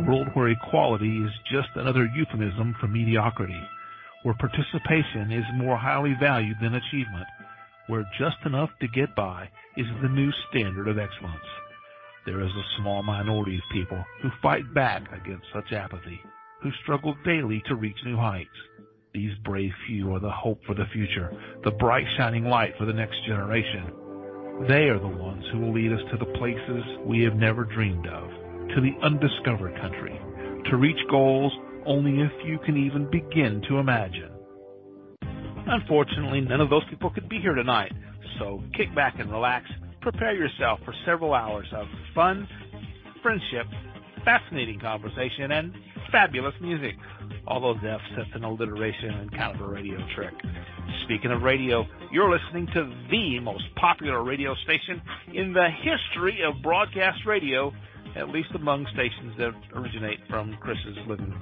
A world where equality is just another euphemism for mediocrity, where participation is more highly valued than achievement, where just enough to get by is the new standard of excellence. There is a small minority of people who fight back against such apathy, who struggle daily to reach new heights. These brave few are the hope for the future, the bright shining light for the next generation. They are the ones who will lead us to the places we have never dreamed of, to the undiscovered country, to reach goals only a few can even begin to imagine. Unfortunately, none of those people could be here tonight, so kick back and relax. Prepare yourself for several hours of fun, friendship, fascinating conversation, and fabulous music. All those F's, that's an alliteration and kind of a radio trick. Speaking of radio, you're listening to the most popular radio station in the history of broadcast radio, at least among stations that originate from Chris's living room.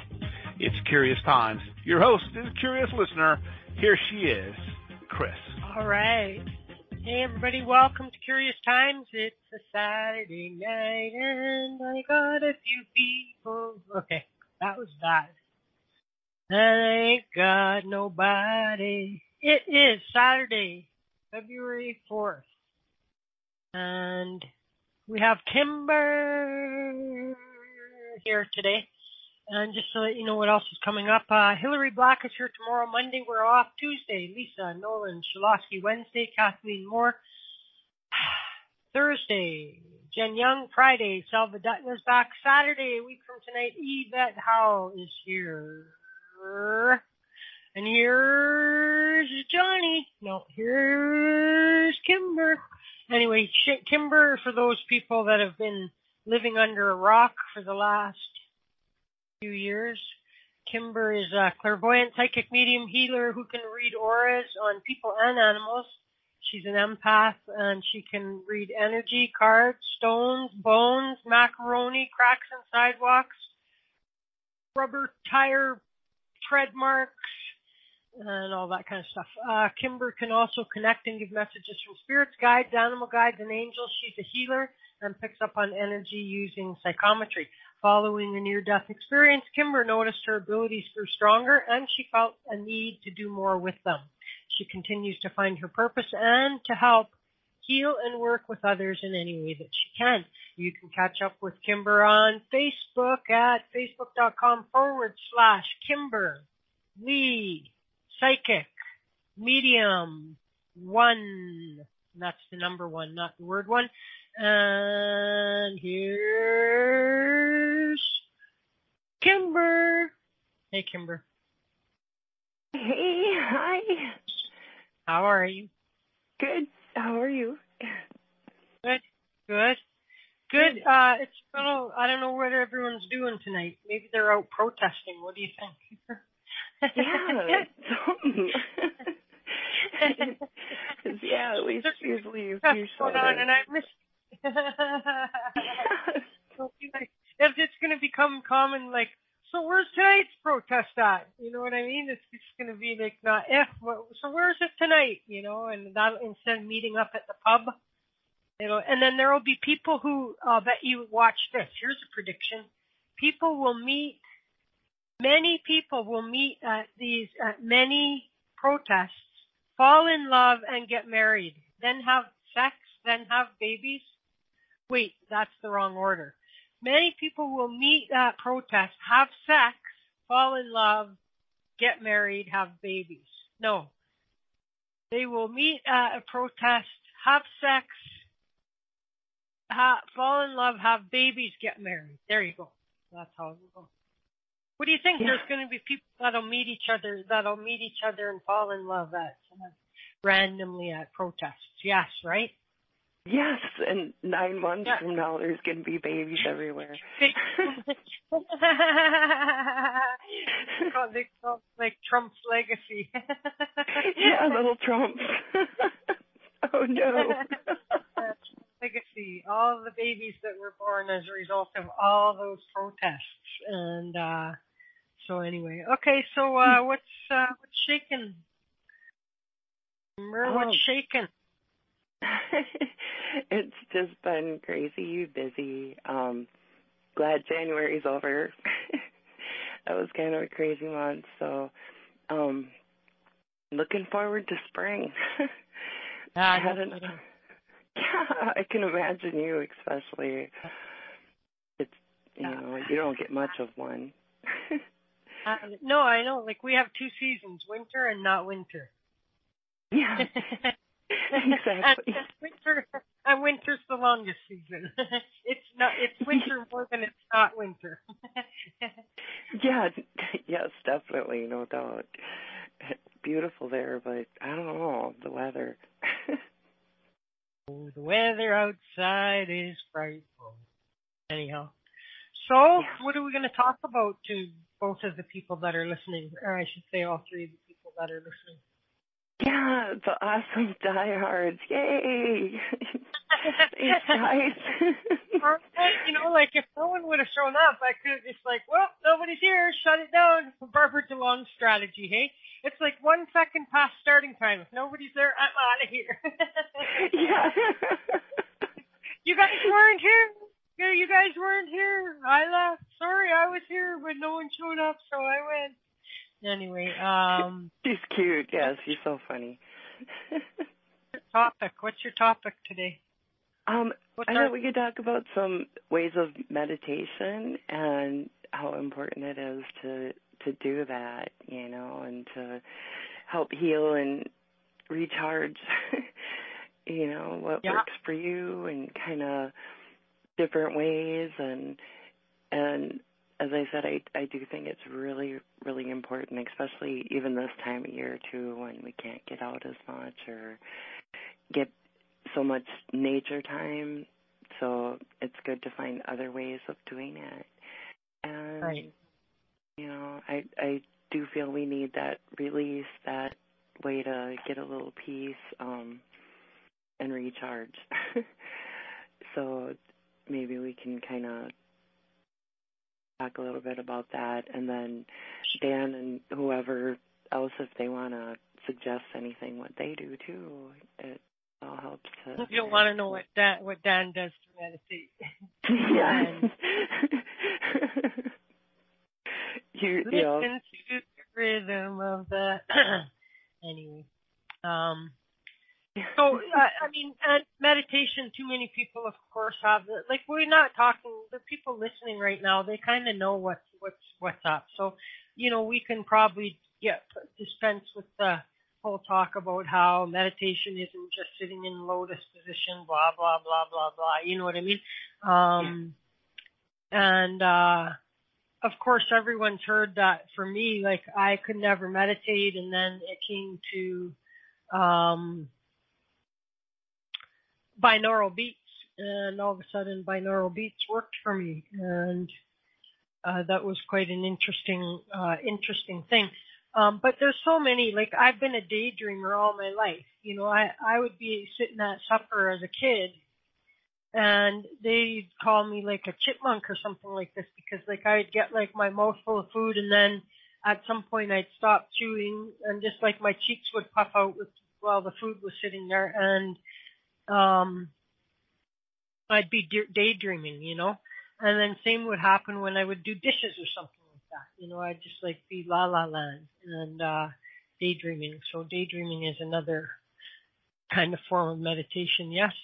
It's Curious Times. Your host is Curious Listener. Here she is, Chris. All right. Hey, everybody. Welcome to Curious Times. It's a Saturday night, and I got a few people. Okay, that was that. And I ain't got nobody. It is Saturday, February 4th. And we have Kimber here today. And just to let you know what else is coming up, Hillary Black is here tomorrow. Monday, we're off. Tuesday, Lisa, Nolan, Shalosky. Wednesday, Kathleen Moore. Thursday, Jen Young. Friday, Selva Dutton is back. Saturday, a week from tonight, Yvette Howell is here. And here's Johnny. No, here's Kimber. Anyway, Kimber, for those people that have been living under a rock for the last few years, Kimber is a clairvoyant psychic medium healer who can read auras on people and animals. She's an empath, and she can read energy, cards, stones, bones, macaroni, cracks in sidewalks, rubber tire tread marks, and all that kind of stuff. Kimber can also connect and give messages from spirits, guides, animal guides, and angels. She's a healer and picks up on energy using psychometry. Following a near-death experience, Kimber noticed her abilities grew stronger, and she felt a need to do more with them. She continues to find her purpose and to help heal and work with others in any way that she can. You can catch up with Kimber on Facebook at facebook.com/Kimber-lee Psychic Medium 1. That's the number 1, not the word 1. And here's Kimber. Hey, Kimber. Hey, hi. How are you? Good. How are you? Good. It's a little, I don't know what everyone's doing tonight. Maybe they're out protesting. What do you think? Yeah. Yeah, at least usually a few going on, and I miss. It's going to become common, like, so where's tonight's protest at? You know what I mean? It's just going to be like, not if, so where's it tonight? You know, and that instead of meeting up at the pub, and then there will be people who, I'll bet you watch this. Here's a prediction. Many people will meet at many protests, fall in love and get married, then have sex, then have babies. Wait, that's the wrong order. Many people will meet at protests, have sex, fall in love, get married, have babies. No. They will meet at a protest, have sex, fall in love, have babies, get married. There you go. That's how it will go. What do you think? Yeah. There's going to be people that'll meet each other and fall in love randomly at protests. Yes, right? Yes, and 9 months from now, there's going to be babies everywhere. They call like Trump's legacy. Yeah, little Trump. Oh, no. Legacy. All the babies that were born as a result of all those protests. And so anyway. Okay, so what's shaking? What's shaking? It's just been crazy busy. glad January's over. That was kind of a crazy month. So, looking forward to spring. Yeah, I can imagine you, especially. It's, you don't get much of one. No, I know. Like, we have two seasons, winter and not winter. Yeah, exactly. and winter's the longest season. It's winter more than it's not winter. Yeah, yes, definitely, no doubt. Beautiful there, but I don't know, the weather. Oh, the weather outside is frightful. Anyhow. So, What are we going to talk about to both of the people that are listening? Or I should say all three of the people that are listening. Yeah, the awesome diehards. Yay! Thanks, guys. Like if no one would have shown up, I could have just well, nobody's here, shut it down. Barbara DeLong's strategy, hey? It's like 1 second past starting time. If nobody's there, I'm out of here. Yeah. You guys weren't here. Yeah, you guys weren't here. I left. Sorry, I was here, but no one showed up, so I went. Anyway, she's cute. Yeah, she's so funny. What's your topic today? I thought we could talk about some ways of meditation and how important it is to do that, and to help heal and recharge, what works for you and kind of different ways. And as I said, I do think it's really, really important, especially even this time of year, too, when we can't get out as much or get so much nature time. So it's good to find other ways of doing it. And, right. I do feel we need that release, that way to get a little peace and recharge. So maybe we can kind of talk a little bit about that, and then Dan and whoever else, if they want to suggest anything, what they do too, it all helps to. You'll want to know what Dan does to meditate. Yeah. Listen to the rhythm of that. Anyway. So, and meditation, too many people, of course, have it. Like, we're not talking, the people listening right now, they kind of know what's up. So, we can probably dispense with the whole talk about how meditation isn't just sitting in lotus position, blah, blah, blah, blah, blah. You know what I mean? And, of course, everyone's heard that. For me, like, I could never meditate, and then it came to, binaural beats, and all of a sudden binaural beats worked for me, and that was quite an interesting thing. But there's so many, like, I've been a daydreamer all my life. I would be sitting at supper as a kid, and they'd call me like a chipmunk or something like this, because like I'd get like my mouth full of food, and then at some point I'd stop chewing, and just like my cheeks would puff out while the food was sitting there, and I'd be daydreaming, and then same would happen when I would do dishes or something like that. I'd just like be la la land and daydreaming. So daydreaming is another kind of form of meditation, yes?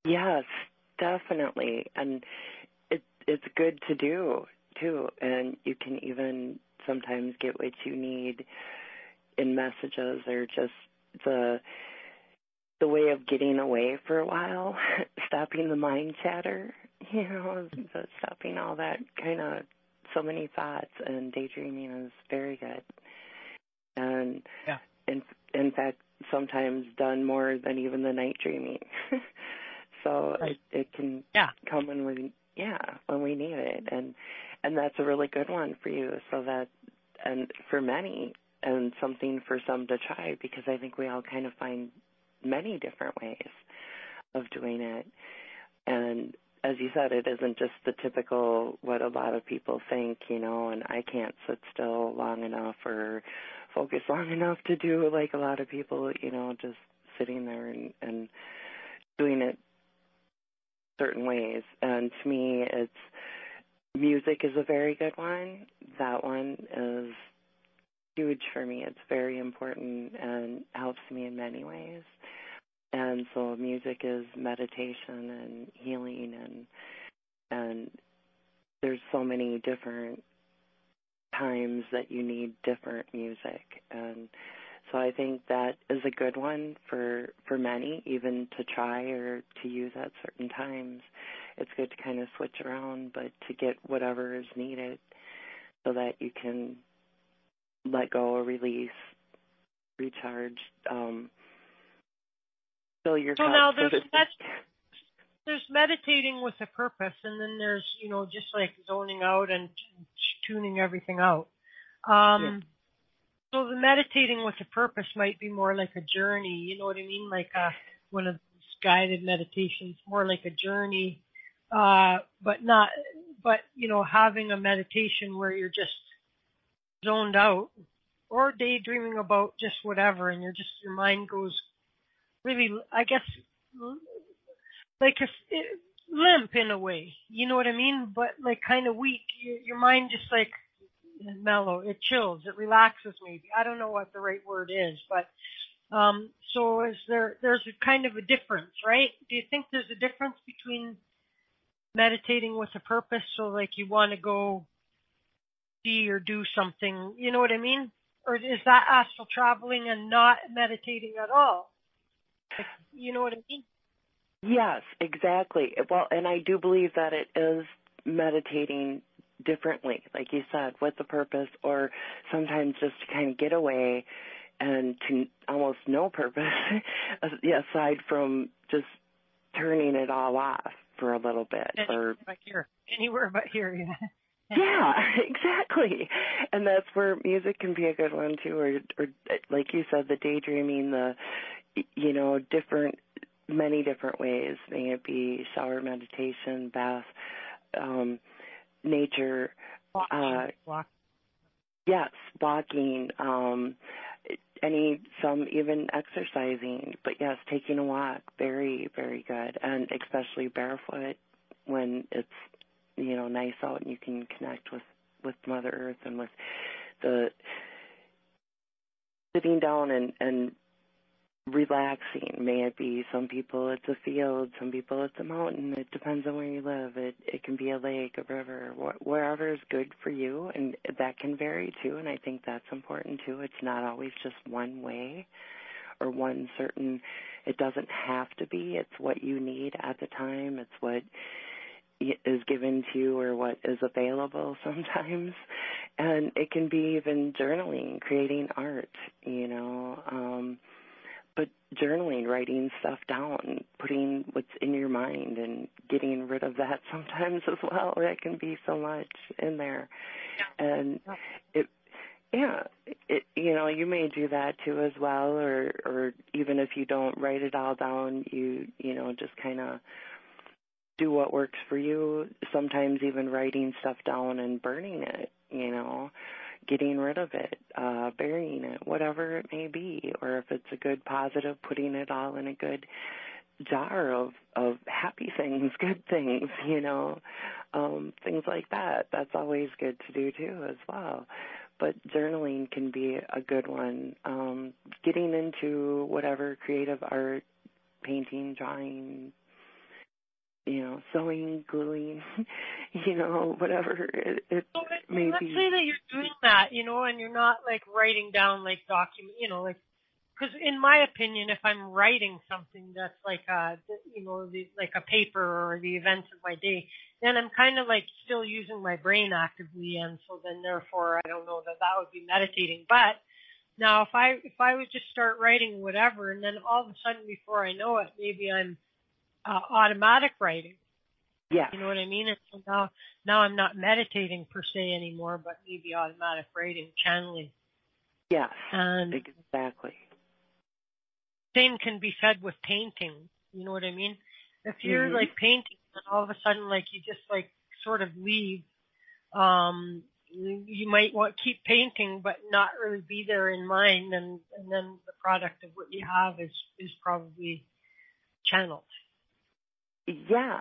Yes, definitely. And it's good to do, too. And you can even sometimes get what you need in messages, or just the way of getting away for a while, stopping the mind chatter, stopping all that kind of so many thoughts, and daydreaming is very good. And in fact, sometimes done more than even the night dreaming. So it can come when we need it. And that's a really good one for you, so that, and for many, and something for some to try, because I think we all kind of find many different ways of doing it. And as you said, it isn't just the typical what a lot of people think, and I can't sit still long enough or focus long enough to do like a lot of people, just sitting there and doing it certain ways. And to me, music is a very good one. That one is huge for me. It's very important and helps me in many ways. And so music is meditation and healing, and there's so many different times that you need different music. And so I think that is a good one for many, even to try or to use at certain times. It's good to kind of switch around, but to get whatever is needed so that you can let go, release, recharge, fill your cup. So now there's meditating with a purpose, and then there's, just like zoning out and tuning everything out. So the meditating with a purpose might be more like a journey, you know what I mean? Like one of these guided meditations, more like a journey, but having a meditation where you're just zoned out or daydreaming about just whatever, and your mind goes really, I guess, like limp in a way, you know what I mean? But like kind of weak. Your mind just like mellow. It chills. It relaxes maybe. I don't know what the right word is, but so there's a kind of a difference, right? Do you think there's a difference between meditating with a purpose, so like you want to go see or do something, you know what I mean? Or is that astral traveling and not meditating at all? Like, you know what I mean? Yes, exactly. Well, and I do believe that it is meditating differently, like you said, with a purpose, or sometimes just to kind of get away and to almost no purpose, aside from just turning it all off for a little bit. Anywhere but here, yeah. Yeah, exactly. And that's where music can be a good one too, or like you said, the daydreaming, many different ways. May it be shower meditation, bath, nature, walk. Yes, walking, some even exercising, but yes, taking a walk, very, very good, and especially barefoot when it's, nice out and you can connect with Mother Earth and with the sitting down and relaxing. May it be, some people it's a field, some people it's a mountain. It depends on where you live. It can be a lake, a river, wherever is good for you, and that can vary too, and I think that's important too. It's not always just one way or one certain, it doesn't have to be. It's what you need at the time. It's what is given to you or what is available sometimes. And it can be even journaling, creating art, but journaling, writing stuff down, putting what's in your mind and getting rid of that sometimes as well. That can be so much in there. And you may do that too as well, or even if you don't write it all down, you just kind of do what works for you. Sometimes even writing stuff down and burning it, getting rid of it, burying it, whatever it may be. Or if it's a good positive, putting it all in a good jar of happy things, good things, things like that. That's always good to do too as well. But journaling can be a good one. Getting into whatever creative art, painting, drawing, sewing, gluing, whatever it may be. Let's say that you're doing that, and you're not like writing down like document, because in my opinion, if I'm writing something that's like like a paper or the events of my day, then I'm kind of like still using my brain actively, and so then therefore I don't know that would be meditating. But now if I would just start writing whatever, and then all of a sudden before I know it, maybe I'm automatic writing. Yeah. You know what I mean? And so now I'm not meditating per se anymore, but maybe automatic writing, channeling. Yes, and exactly. Same can be said with painting. You know what I mean? If you're like painting and all of a sudden like you just like sort of leave, you might keep painting but not really be there in mind, and then the product of what you have is probably channeled. Yeah.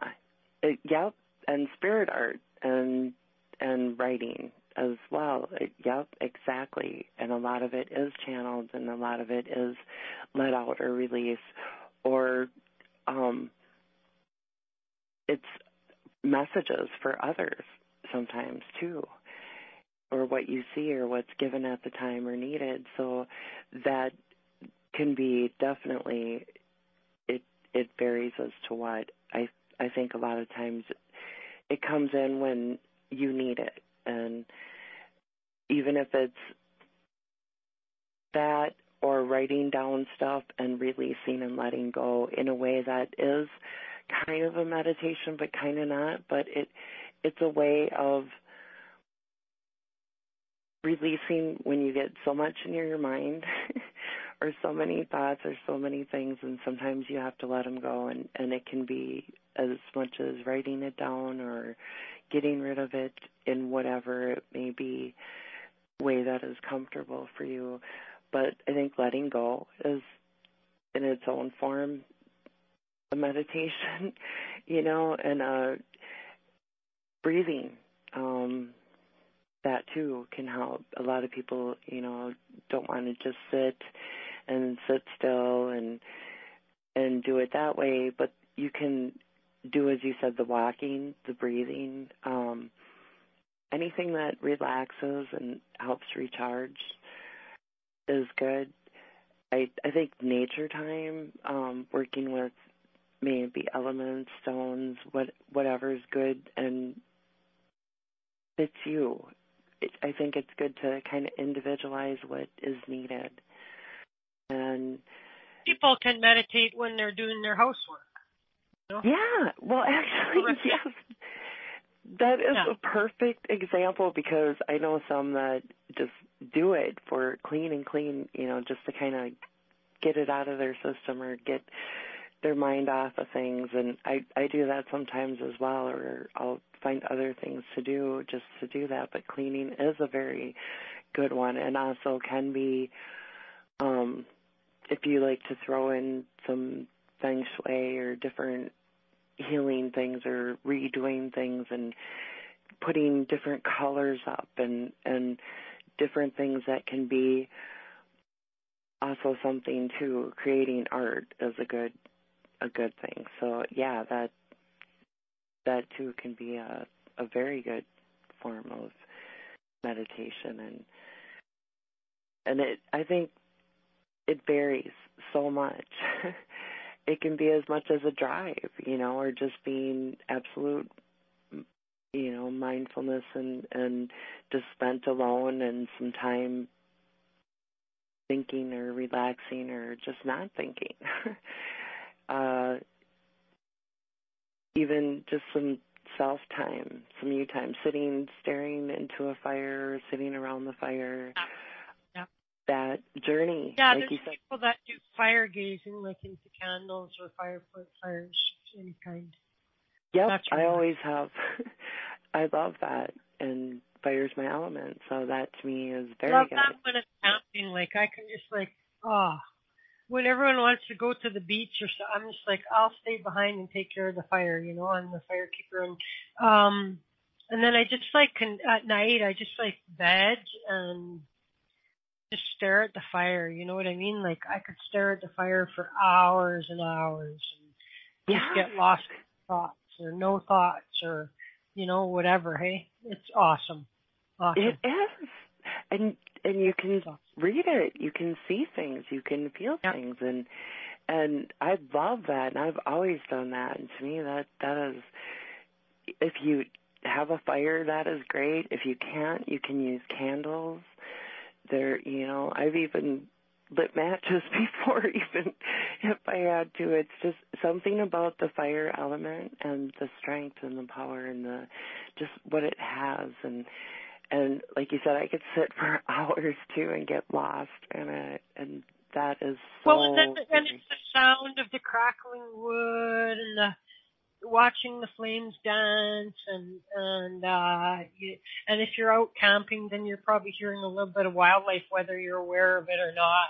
Yep. And spirit art and and writing as well. Yep, exactly. And a lot of it is channeled, and a lot of it is let out or release, or it's messages for others sometimes too, or what you see or what's given at the time or needed. So that can be definitely, it varies as to what. I think a lot of times it comes in when you need it. And even if it's that or writing down stuff and releasing and letting go in a way that is kind of a meditation but kind of not, but it's a way of releasing when you get so much in your mind or so many thoughts or so many things, and sometimes you have to let them go, and it can be as much as writing it down or getting rid of it in whatever it may be way that is comfortable for you. But I think letting go is in its own form a meditation, and breathing. That too can help. A lot of people, don't want to just sit still and do it that way, but you can do, as you said, the walking, the breathing, anything that relaxes and helps recharge is good. I think nature time, working with maybe elements, stones, whatever is good and fits you. I think it's good to kind of individualize what is needed. And people can meditate when they're doing their housework. Yeah, well, actually, yes. That is a perfect example, because I know some that just do it for clean, just to kind of get it out of their system or get their mind off of things. And I do that sometimes as well, or I'll find other things to do just to do that. But cleaning is a very good one, and also can be, if you like to throw in some feng shui or different healing things or redoing things and putting different colors up and different things that can be also something too. Creating art is a good thing. So yeah, that too can be a very good form of meditation, and I think it varies so much. It can be as much as a drive, or just being absolute, mindfulness and just spent alone and some time thinking or relaxing or just not thinking. Even just some self-time, some you time, sitting, staring into a fire, sitting around the fire. Yeah. That journey. Yeah, like there's you said. people that do fire gazing, like into candles or fires, any kind. Yep, That's I always have. I love that, and fire's my element, so that to me is very love good. that when it's camping. Like, I can just when everyone wants to go to the beach or so, I'm just like, I'll stay behind and take care of the fire, I'm the firekeeper. And then I just at night, I just veg and just stare at the fire, you know what I mean? Like, I could stare at the fire for hours and hours and just get lost in thoughts or no thoughts or, whatever, hey? It's awesome. It is. And you can read it, you can see things, you can feel things, and I love that, and I've always done that. And to me, that is, if you have a fire, that is great. If you can't, you can use candles. I've even lit matches before, even if I had to. It's just something about the fire element and the strength and the power and just what it has. And like you said, I could sit for hours too and get lost in it, and that is so. Well, and it's the sound of the crackling wood and watching the flames dance, and if you're out camping, then you're probably hearing a little bit of wildlife, whether you're aware of it or not.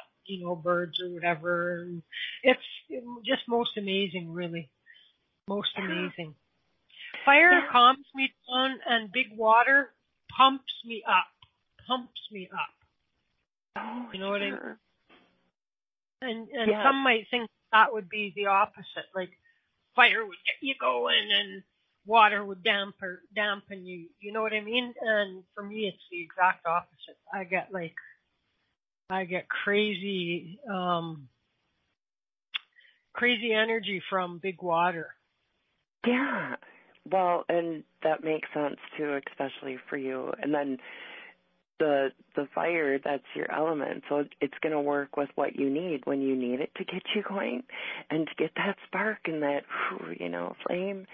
Birds or whatever. And it's just most amazing, really, most amazing. Fire calms me down, and big water pumps me up. Oh, You know what I mean? sure. And Yeah. some might think that would be the opposite. Like fire would get you going and water would dampen you. You know what I mean? And for me, it's the exact opposite. I get crazy energy from big water. Yeah. Well, and that makes sense too, especially for you. And then the fire, that's your element, so it's going to work with what you need when you need it to get you going and to get that spark and that, flame,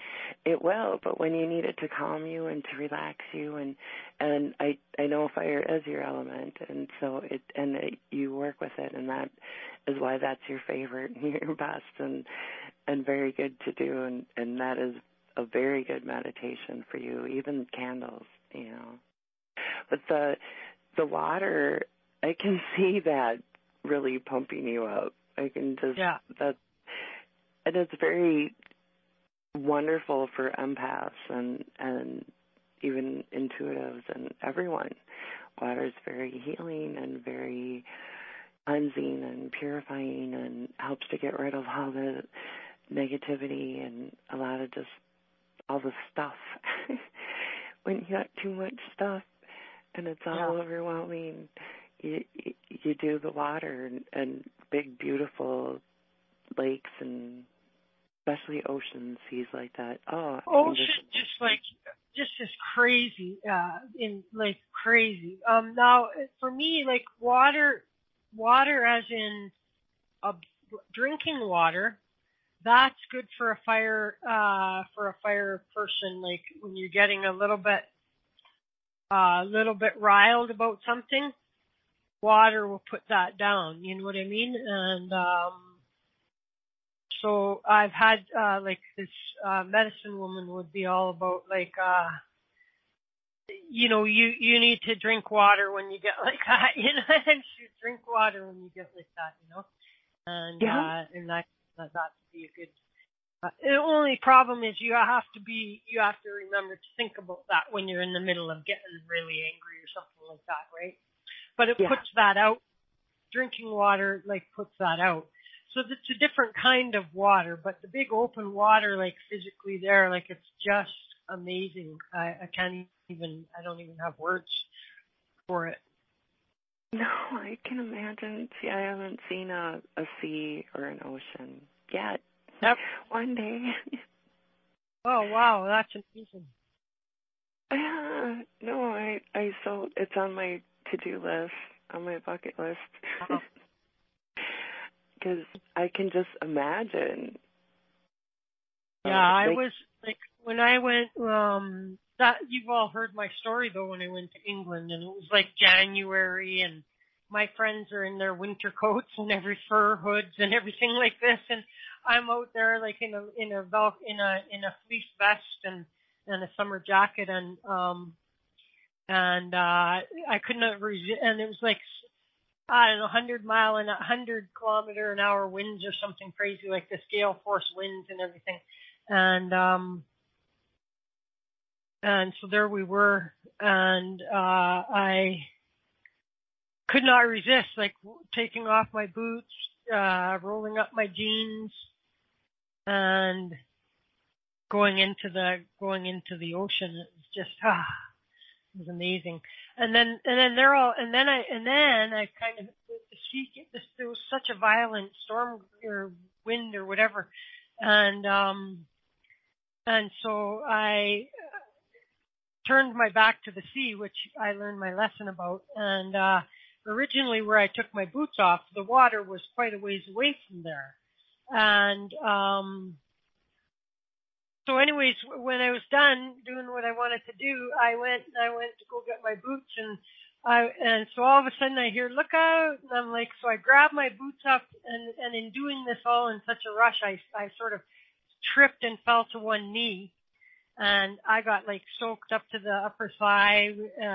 it will. But when you need it to calm you and to relax you, and I know fire is your element, and so you work with it, and that is why that's your favorite and your best and very good to do, and that is a very good meditation for you, even candles, But the water, I can see that really pumping you up. I can just, and it's very wonderful for empaths and even intuitives and everyone. Water is very healing and very cleansing and purifying and helps to get rid of all the negativity and a lot of just all the stuff. When you got too much stuff and it's all overwhelming, you do the water and big, beautiful lakes and especially oceans, seas like that. Ocean just crazy, crazy. Now for me, like water as in drinking water, that's good for a fire person. Like when you're getting a little bit riled about something, water will put that down. You know what I mean? And so I've had this medicine woman would be all about you need to drink water when you get like that, and you drink water when you get like that, and and that would be a good. The only problem is you have to remember to think about that when you're in the middle of getting really angry or something like that, right? But it puts that out. Drinking water puts that out. So it's a different kind of water, but the big open water, physically there, it's just amazing. I don't even have words for it. No, I can imagine. See, I haven't seen a sea or an ocean yet. Yep. One day. Oh, wow, that's amazing. No, so it's on my to-do list, on my bucket list. Because I can just imagine. Yeah, I was, when I went, you've all heard my story, though, when I went to England, and it was January, and my friends are in their winter coats and every fur hoods and everything like this, and I'm out there in a fleece vest and a summer jacket, and I could not resist, and it was 100 kilometer an hour winds or something crazy like this, gale force winds and everything. And so there we were, and I could not resist, taking off my boots, rolling up my jeans, and going into the ocean. It was just, it was amazing. And then I kind of, the sea, there was such a violent storm or wind or whatever. And so I turned my back to the sea, which I learned my lesson about. And, originally where I took my boots off, the water was quite a ways away from there. And, so anyways, when I was done doing what I wanted to do, I went to go get my boots, and so all of a sudden I hear, "Look out!" And I'm so I grabbed my boots up, and in doing this all in such a rush, I sort of tripped and fell to one knee, and I got soaked up to the upper thigh,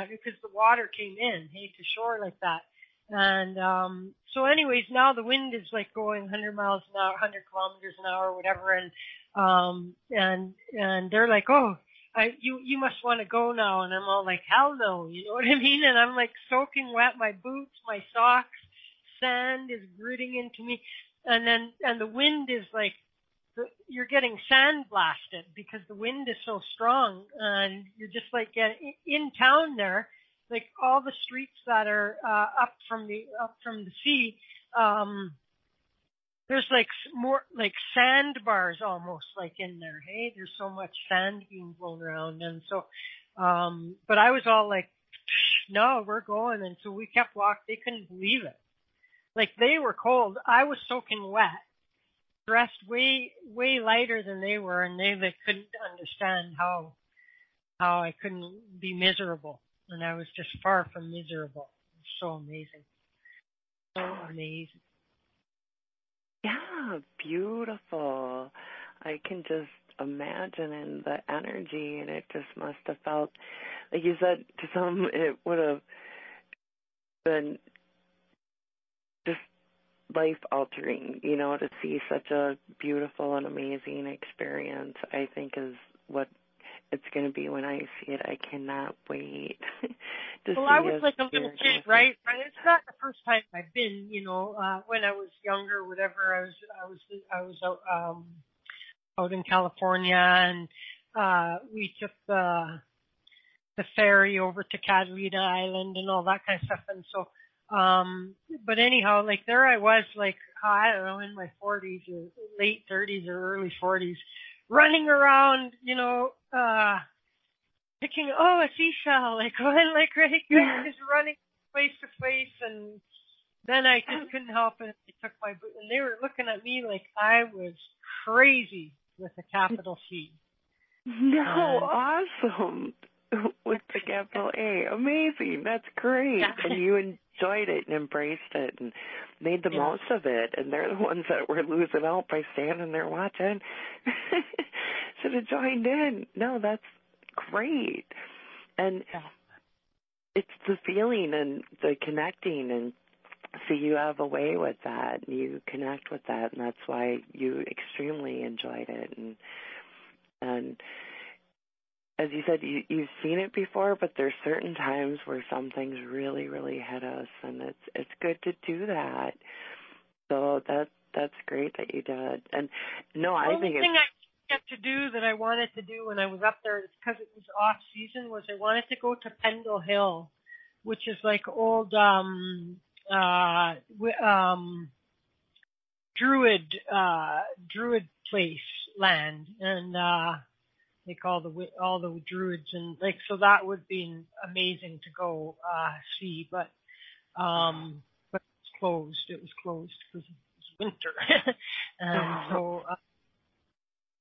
because the water came in, to shore like that. And, so anyways, now the wind is going 100 miles an hour, 100 kilometers an hour, whatever. And they're "Oh, you must want to go now. And I'm all like, hell no, you know what I mean? And I'm like soaking wet, my boots, my socks, sand is gritting into me. And the wind is like, you're getting sand blasted because the wind is so strong, and you're just like in town there, like all the streets that are up from the sea. There's like more like sandbars almost like in there. Hey, there's so much sand being blown around, and so. But I was all like, no, we're going, and so we kept walking. They couldn't believe it. Like they were cold. I was soaking wet. Dressed way lighter than they were, and they couldn't understand how I couldn't be miserable, and I was just far from miserable. It was so amazing, so amazing. Yeah, beautiful. I can just imagine in the energy, and it just must have felt, like you said, to some it would have been just life-altering, to see such a beautiful and amazing experience, I think is what it's going to be when I see it. I cannot wait to see. I was like a little kid, right? It's not the first time I've been, when I was younger, whatever. I was out in California, and we took the ferry over to Catalina Island and all that kind of stuff, and so. But anyhow, like there I was, like, I don't know, in my 40s or late 30s or early 40s, running around, picking, a seashell, like, right, just running place to place, and then I just couldn't help it. I took my boot, and they were looking at me like I was crazy with a capital C. No, awesome. With the capital A. Amazing. That's great. Yeah. And you enjoyed it and embraced it and made the most of it. And they're the ones that were losing out by standing there watching. Should have joined in. No, that's great. And it's the feeling and the connecting. And so you have a way with that. You connect with that. And that's why you extremely enjoyed it. And as you said, you've seen it before, but there's certain times where some things really, really hit us, and it's good to do that. So that's great that you did. And no, I think the only thing I get to do that I wanted to do when I was up there, because it was off season, was I wanted to go to Pendle Hill, which is like old Druid place land, and like all the Druids, and like, so that would be amazing to go see, but it's closed. It was closed because it was winter, and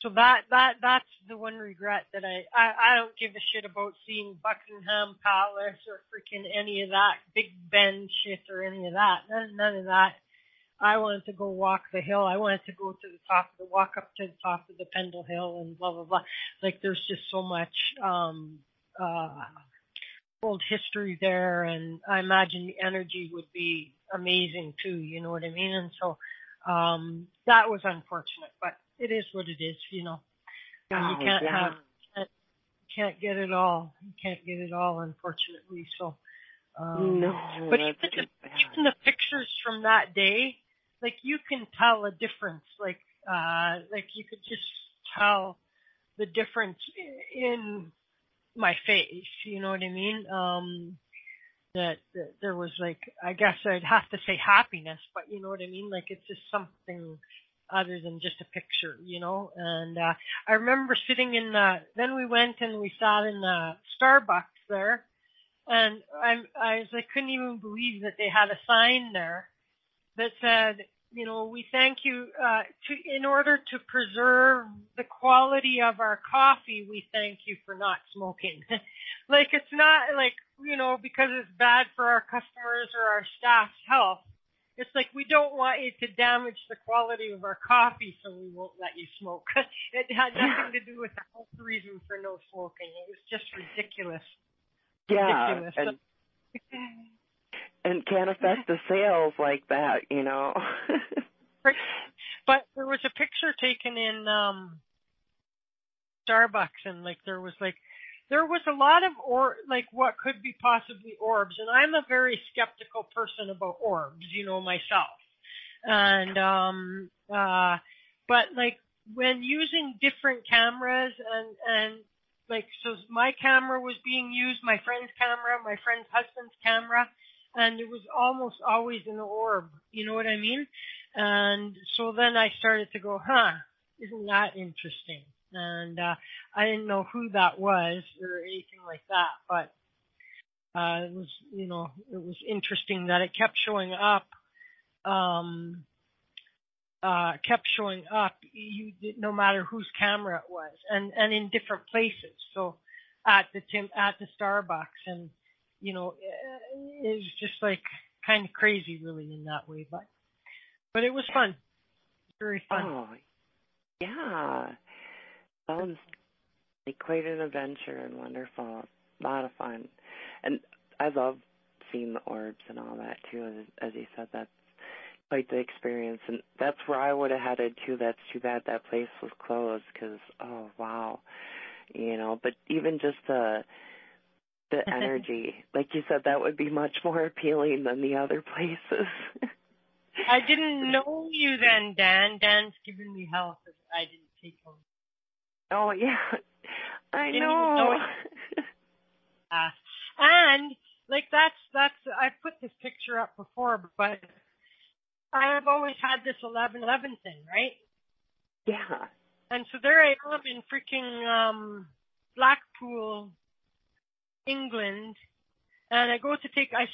so that's the one regret that I don't give a shit about seeing Buckingham Palace or freaking any of that Big Ben shit or any of that. None of that. I wanted to go walk the hill. I wanted to go to walk up to the top of the Pendle Hill and blah, blah, blah. Like there's just so much, old history there, and I imagine the energy would be amazing too, you know what I mean? And so, that was unfortunate, but it is what it is, you can't get it all. You can't get it all, unfortunately. So, no, but even the pictures from that day, like you can tell a difference, like you could just tell the difference in my face, you know what I mean? That there was like, I guess I'd have to say happiness, but you know what I mean? Like it's just something other than just a picture, and I remember sitting then we went and we sat in the Starbucks there, and I couldn't even believe that they had a sign there that said, we thank you, in order to preserve the quality of our coffee, we thank you for not smoking. Like, it's not like, because it's bad for our customers or our staff's health. It's like, we don't want you to damage the quality of our coffee, so we won't let you smoke. It had nothing to do with the health reason for no smoking. It was just ridiculous. Yeah. Ridiculous. And can't affect the sales like that, But there was a picture taken in Starbucks, and like there was like there was a lot of what could be possibly orbs, and I'm a very skeptical person about orbs, myself. And but like when using different cameras and so my camera was being used, my friend's camera, my friend's husband's camera, and it was almost always an orb, you know what I mean? And so then I started to go, isn't that interesting? And I didn't know who that was or anything like that, but it was, it was interesting that it kept showing up. No matter whose camera it was, and in different places. So at the Starbucks, and it was just like kind of crazy, really, in that way. But it was fun, very fun. Oh, yeah. Sounds like quite an adventure and wonderful. A lot of fun. And I love seeing the orbs and all that, too. As you said, that's quite the experience. And that's where I would have headed, too. That's too bad that place was closed because, oh, wow. But even just the energy, like you said, that would be much more appealing than the other places. I didn't know you then, Dan. Dan's giving me hell because I didn't take him. Oh, yeah. I didn't know. Even know and, that's, I put this picture up before, but I've always had this 11/11 thing, right? Yeah. And so there I am in freaking Blackpool, England, and I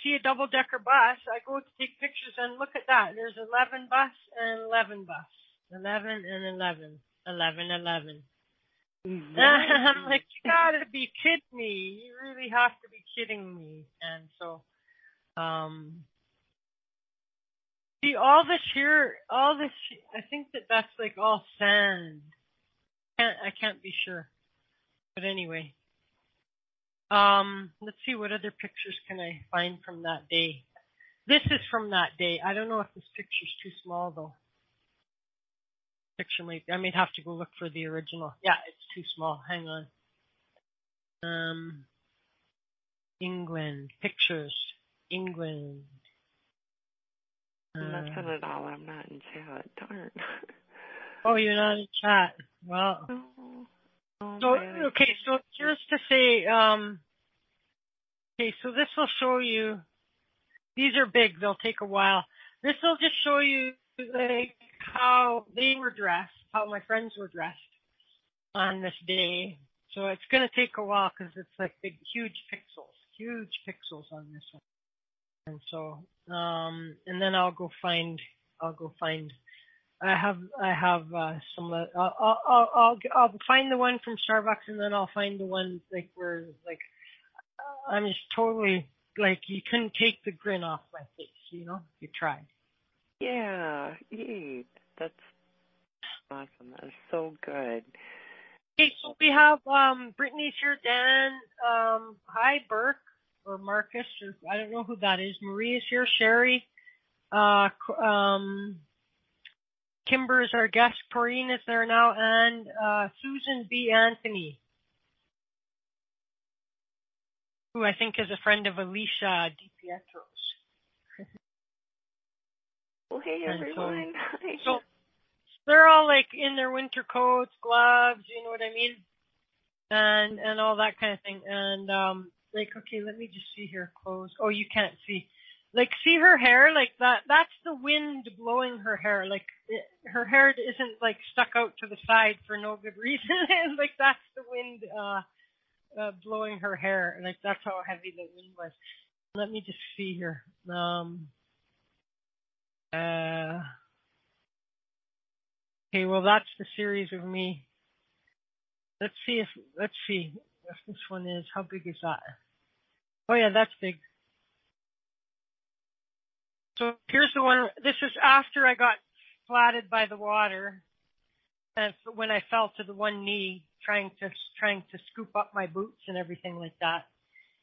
see a double-decker bus. I go to take pictures, and look at that. There's 11 bus and 11 bus. 11 and 11. 11. Mm-hmm. I'm like, you gotta be kidding me. You really have to be kidding me. And so, see, all this, I think that's like all sand. I can't be sure. But anyway. Let's see, what other pictures can I find from that day? This is from that day. I don't know if this picture's too small, though. I may have to go look for the original. Yeah, it's too small. Hang on. England. Pictures. England. Nothing at all. I'm not in chat. Darn. Oh, you're not in chat. Well. So just to say, okay, so this will show you, these are big, they'll take a while. This will just show you, like, how they were dressed, how my friends were dressed on this day. So it's going to take a while because it's like big, huge pixels on this one. And so, and then I'll go find, I have some, I'll find the one from Starbucks, and then I'll find the one, like, where, like, I'm just totally, like, you couldn't take the grin off my face, you tried. Yeah, that's awesome. That is so good. Okay, so we have, Brittany's here, Dan, hi, Burke, or Marcus, or I don't know who that is. Maria's here, Sherry, Kimber is our guest. Corrine is there now, and Susan B. Anthony, who I think is a friend of Alicia DiPietro's. Well, hey, everyone. So they're all like in their winter coats, gloves, you know what I mean, and all that kind of thing. And okay, let me just see her clothes. Oh, you can't see. Like, see her hair? Like, that's the wind blowing her hair. Like, her hair isn't, like, stuck out to the side for no good reason. Like, that's the wind blowing her hair. Like, that's how heavy the wind was. Let me just see here. Okay, well, that's the series of me. Let's see if this one is. How big is that? Oh, yeah, that's big. So here's the one. This is after I got flatted by the water, and when I fell to the one knee, trying to scoop up my boots and everything like that.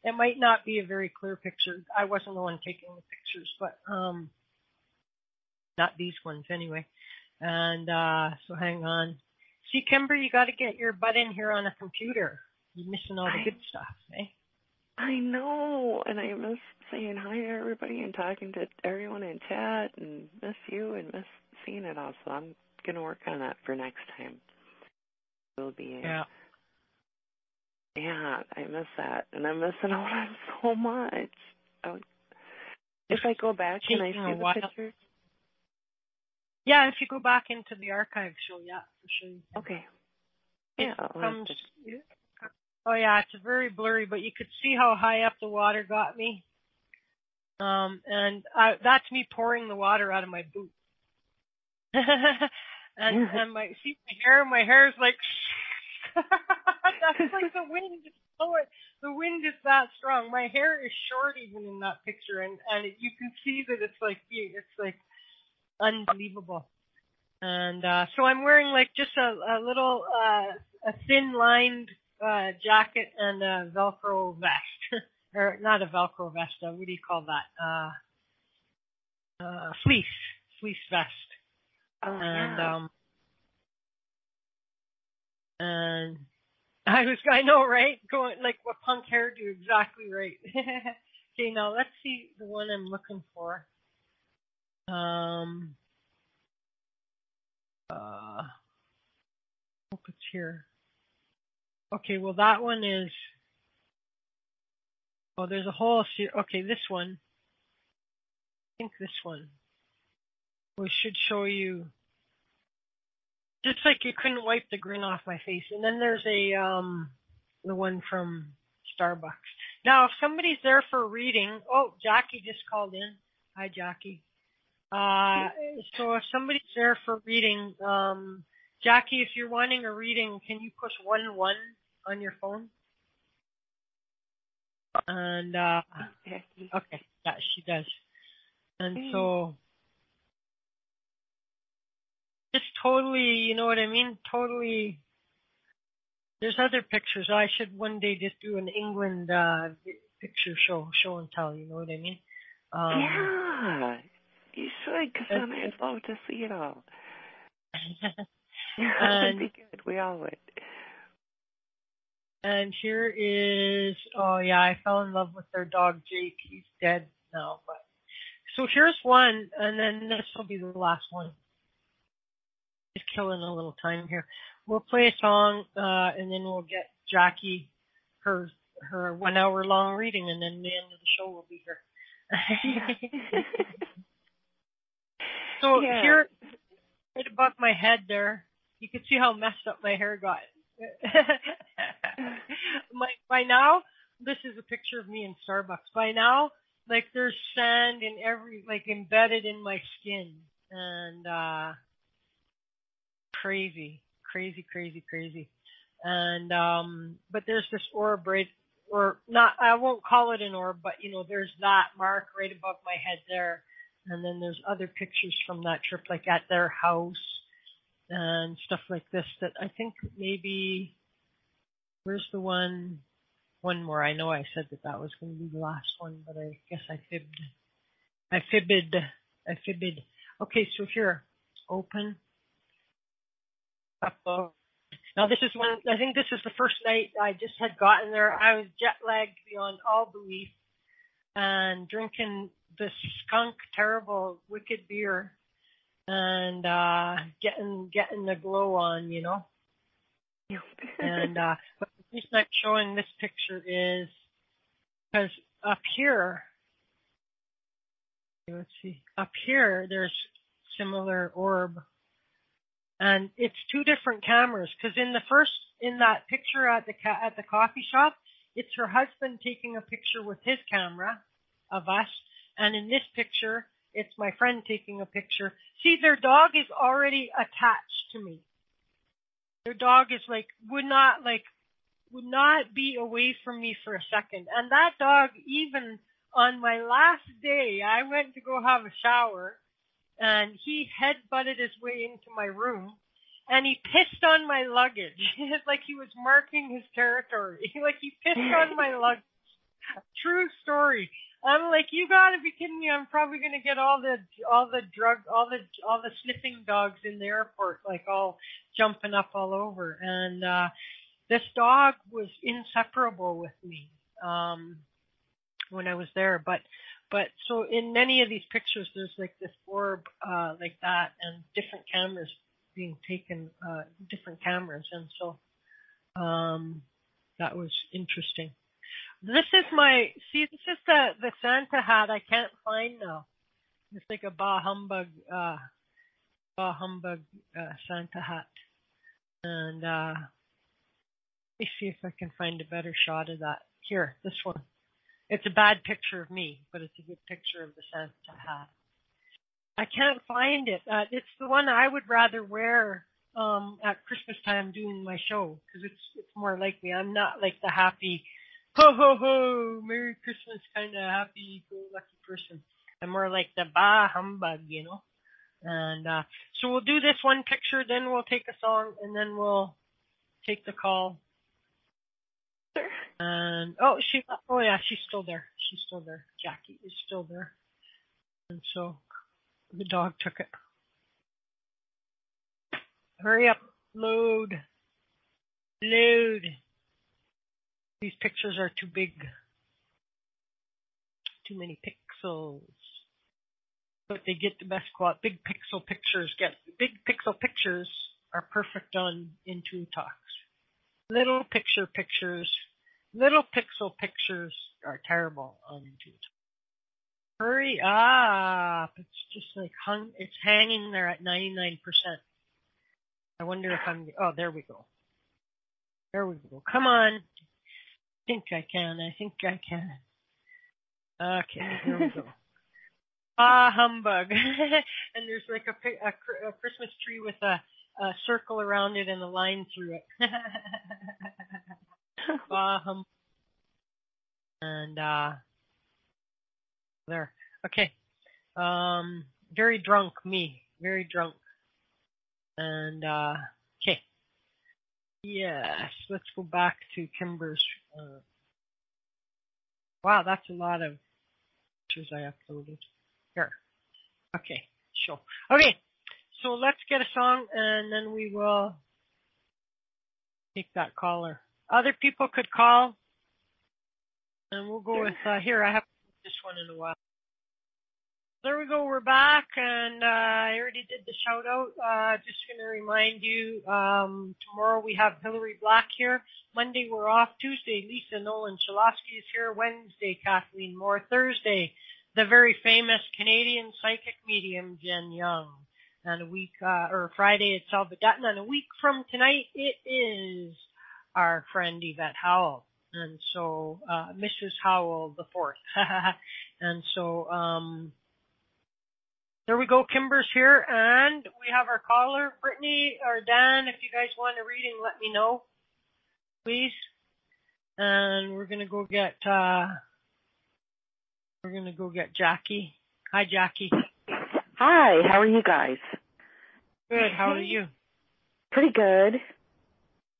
It might not be a very clear picture. I wasn't the one taking the pictures, but not these ones anyway. And so hang on. See, Kimber, you got to get your butt in here on a computer. You're missing all the good stuff, eh? I know, and I miss saying hi to everybody and talking to everyone in chat, and miss you and miss seeing it all. So I'm going to work on that for next time. Will be. Yeah. Yeah, I miss that, and I'm missing out on so much. If I go back, can I see the pictures? Yeah, if you go back into the archive show, yeah, for sure. Okay. Yeah. Oh yeah, it's very blurry, but you could see how high up the water got me. And that's me pouring the water out of my boot. and my hair is like that's like the wind. The wind is that strong. My hair is short even in that picture, and you can see that it's like unbelievable. And so I'm wearing like just a little a thin lined jacket and a Velcro vest, or not a Velcro vest. What do you call that? Fleece vest. Oh, yeah. And I know, right? Going like what punk hairdo, exactly right. Okay, now let's see the one I'm looking for. Hope it's here. Okay, well that one is. Oh, there's a whole series. Okay, this one. I think this one. We should show you. Just like you couldn't wipe the grin off my face. And then there's the one from Starbucks. Now, if somebody's there for a reading, Jackie just called in. Hi, Jackie. So if somebody's there for a reading, Jackie, if you're wanting a reading, can you push 1 on your phone? And, okay, yeah, she does. And so, just totally, you know what I mean? Totally. There's other pictures. I should one day just do an England picture show and tell. You know what I mean? Yeah, you should, because then I'd love to see it all. That would be good. We all would. And here is, I fell in love with their dog Jake. He's dead now, but so here's one, and then this will be the last one. Just killing a little time here. We'll play a song, and then we'll get Jackie her 1 hour long reading, and then the end of the show will be here. So here, right above my head there, you can see how messed up my hair got. By now, this is a picture of me in Starbucks. By now, like there's sand in embedded in my skin, and crazy. And but there's this orb or not. I won't call it an orb, but there's that mark right above my head there. And then there's other pictures from that trip, like at their house and stuff like this. That I think maybe. Where's the one more? I know I said that was going to be the last one, but I guess I fibbed. Okay, so here, open. Upload. Now this is one. I think this is the first night I just had gotten there. I was jet lagged beyond all belief, and drinking this skunk, terrible, wicked beer, and getting the glow on, And but the reason I'm showing this picture is because up here, let's see, up here there's similar orb. And it's two different cameras, because in that picture at the coffee shop, it's her husband taking a picture with his camera of us, and in this picture, it's my friend taking a picture. See, their dog is already attached to me. Their dog is would not be away from me for a second. And that dog, even on my last day, I went to go have a shower, and he head-butted his way into my room, and he pissed on my luggage. It's like he was marking his territory. He pissed on my luggage. True story. I'm like, you gotta be kidding me! I'm probably gonna get all the sniffing dogs in the airport, all jumping up all over. And This dog was inseparable with me when I was there. But so in many of these pictures, there's like this orb like that, and different cameras being taken, different cameras, and so that was interesting. This is the Santa hat I can't find now. It's like a bah humbug Santa hat. And let me see if I can find a better shot of that. Here, this one. It's a bad picture of me, but it's a good picture of the Santa hat. I can't find it. It's the one I would rather wear at Christmas time doing my show, because it's more like me. I'm not like the happy, ho ho ho, Merry Christmas kind of happy-go-lucky person. I'm more like the bah humbug, you know. And so we'll do this one picture, then we'll take a song, and then we'll take the call. Sure. And yeah, she's still there. She's still there. Jackie is still there. And so the dog took it. Hurry up. Load. These pictures are too big. Too many pixels. But they get the best quality. Big pixel pictures are perfect on Intuitalks. Little pixel pictures are terrible on Intuitalks. Hurry up. It's just like it's hanging there at 99%. I wonder if there we go. Come on. I think I can. Okay, here we go. Ah, humbug. And there's like a Christmas tree with a circle around it and a line through it. Ah, humbug. And there. Okay. Very drunk, me. Very drunk. And okay. Yes, let's go back to Kimber's. Wow, that's a lot of pictures I uploaded. Here. Okay, sure. Okay, so let's get a song, and then we will take that caller. Other people could call, and we'll go with, here, I haven't put this one in a while. There we go, we're back, and I already did the shout out. Just going to remind you, tomorrow we have Hillary Black here. Monday we're off. Tuesday, Lisa Nolan Chalosky is here. Wednesday, Kathleen Moore. Thursday, the very famous Canadian psychic medium, Jen Young. And Friday, it's Salva Dutton. And a week from tonight, it is our friend Yvette Howell. And so, Mrs. Howell the fourth. And so, there we go. Kimber's here, and we have our caller, Brittany or Dan. If you guys want a reading, let me know, please. And we're gonna go get Jackie. Hi, Jackie. Hi. How are you guys? Good. How are you? Pretty good.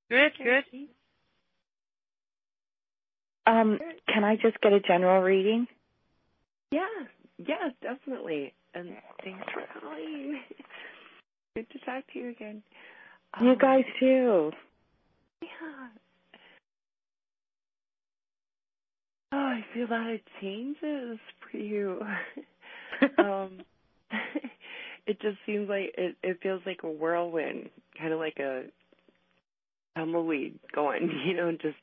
Good. Can I just get a general reading? Yeah, definitely. And thanks for calling. Good to talk to you again. You guys too. Yeah. Oh, I feel a lot of changes for you. It just seems like it feels like a whirlwind, kind of like a tumbleweed going, just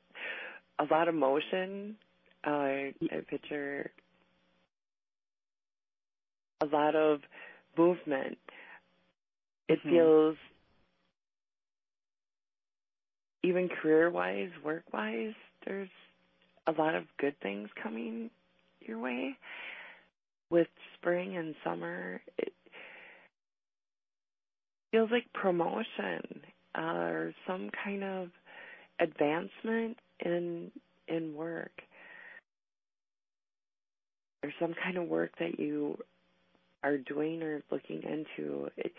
a lot of motion. I picture a lot of movement. It feels, even career-wise, work-wise, there's a lot of good things coming your way. With spring and summer, it feels like promotion or some kind of advancement in work, or some kind of work that you are doing or looking into. It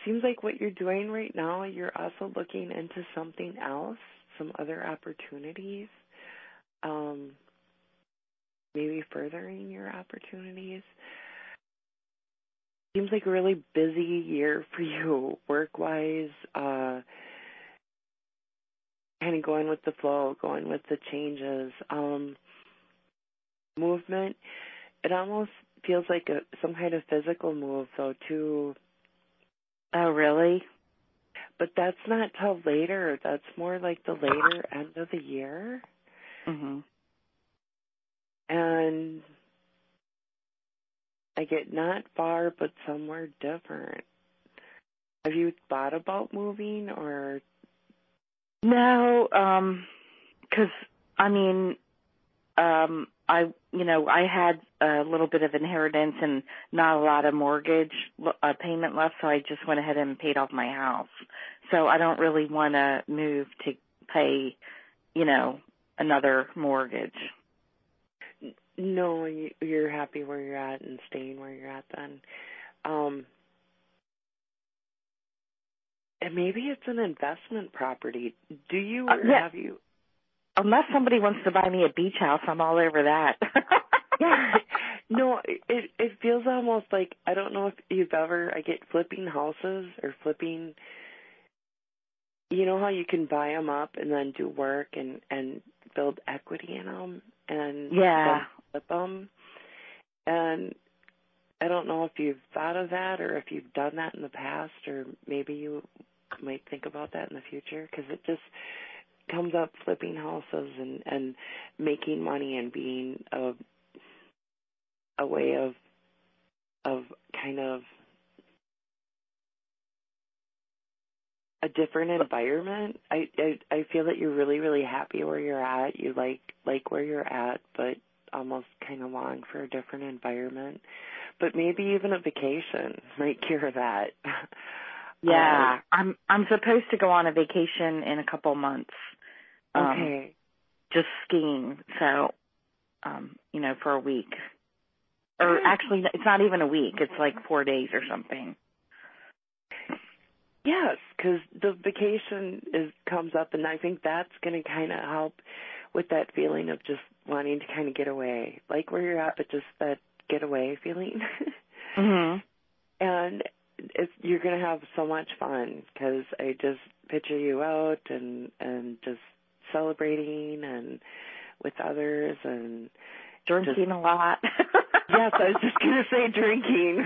seems like what you're doing right now, you're also looking into something else, some other opportunities, maybe furthering your opportunities. Seems like a really busy year for you, work-wise. kind of going with the flow, going with the changes. Movement, it almost feels like some kind of physical move, though, too. Oh, really? But that's not till later. That's more like the later end of the year. Mm-hmm. And I get not far, but somewhere different. Have you thought about moving or? No, 'cause I mean, I had a little bit of inheritance and not a lot of mortgage payment left, so I just went ahead and paid off my house. So I don't really want to move to pay, another mortgage. No, you're happy where you're at and staying where you're at then. And maybe it's an investment property. Do you or have you? Unless somebody wants to buy me a beach house, I'm all over that. Yeah. No, it feels almost like, I don't know if you've ever, I get flipping houses or flipping, you know how you can buy them up and then do work and build equity in them and then flip them. And I don't know if you've thought of that or if you've done that in the past, or maybe you might think about that in the future, because it just comes up, flipping houses and making money and being a way of kind of a different environment. I feel that you're really, really happy where you're at. You like where you're at, but almost kind of long for a different environment. But maybe even a vacation might cure that. Yeah, I'm supposed to go on a vacation in a couple months. Okay. Just skiing, so, for a week. Or actually, it's not even a week. It's like 4 days or something. Yes, because the vacation comes up, and I think that's going to kind of help with that feeling of just wanting to kind of get away. Like where you're at, but just that getaway feeling. Mm-hmm. And you're going to have so much fun, because I just picture you out and just celebrating and with others and drinking a lot. Yes, I was just going to say drinking.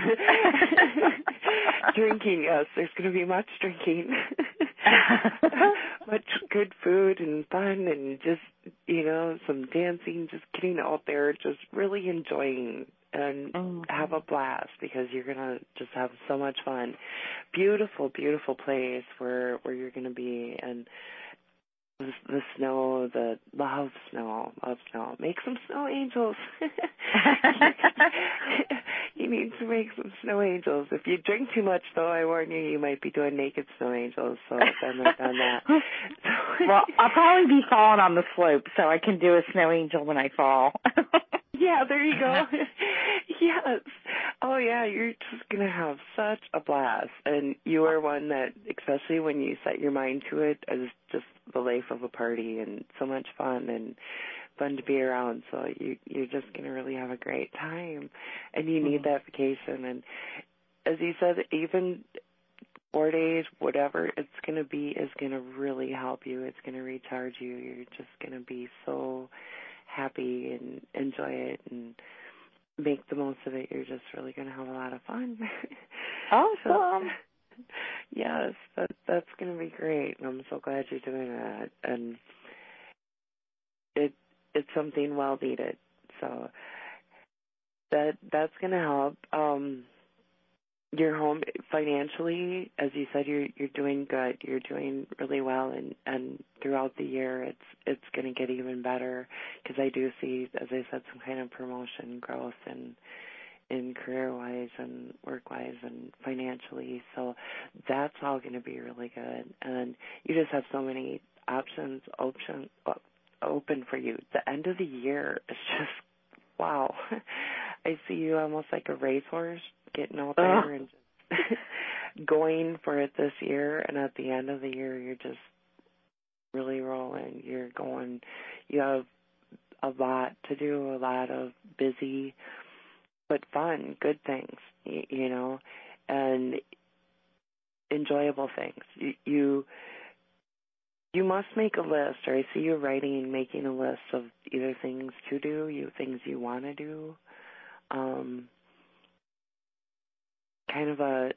Drinking, yes. There's going to be much drinking. Much good food and fun and just, some dancing, just getting out there, just really enjoying and have a blast, because you're going to just have so much fun. Beautiful, beautiful place where you're going to be. And the snow, love snow. Make some snow angels. You need to make some snow angels. If you drink too much, though, I warn you, you might be doing naked snow angels, so I've never done that. Well, I'll probably be falling on the slope, so I can do a snow angel when I fall. Yeah, there you go. Yes. Oh, yeah, you're just going to have such a blast. And you are one that, especially when you set your mind to it, is just the life of a party and so much fun and fun to be around. So you're just going to really have a great time. And you need that vacation. And as you said, even 4 days, whatever it's going to be, is going to really help you. It's going to recharge you. You're just going to be so happy and enjoy it and make the most of it. You're just really going to have a lot of fun. Awesome. So, yes, that's going to be great. And I'm so glad you're doing that. And it's something well needed. So that's going to help. Your home financially, as you said, you're doing good. You're doing really well, and throughout the year, it's going to get even better, because I do see, as I said, some kind of promotion, growth, in career-wise and work-wise and financially. So that's all going to be really good, and you just have so many options open for you. The end of the year is just wow. I see you almost like a racehorse, getting out there and just going for it this year, and at the end of the year, you're just really rolling. You have a lot to do, a lot of busy but fun, good things, and enjoyable things. You You must make a list, or I see you making a list of either things to do, things you want to do. Kind of a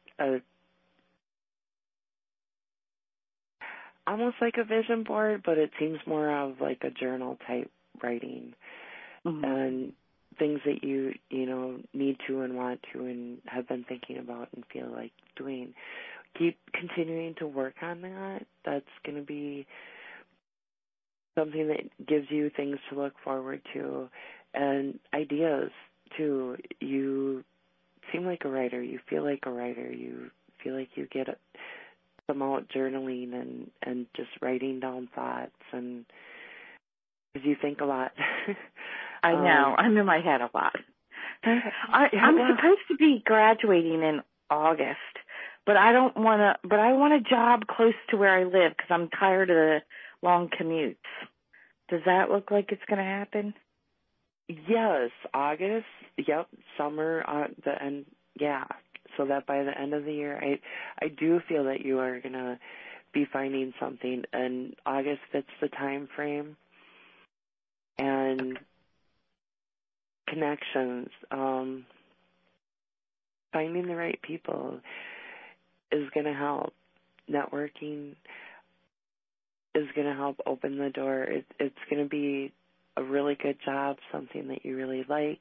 almost like a vision board, but it seems more of like a journal type writing, and things that you need to and want to and have been thinking about and feel like doing. Keep continuing to work on that. That's going to be something that gives you things to look forward to and ideas too. You seem like a writer. You feel like a writer. You feel like you get some out journaling and just writing down thoughts, and because you think a lot. I know. I'm in my head a lot. I'm supposed to be graduating in August, but I don't want to. But I want a job close to where I live because I'm tired of the long commutes. Does that look like it's going to happen? Yes, August. Yep, summer. The end. Yeah. So that by the end of the year, I do feel that you are going to be finding something, and August fits the time frame. And connections, finding the right people is going to help. Networking is going to help open the door. It's going to be a really good job, something that you really like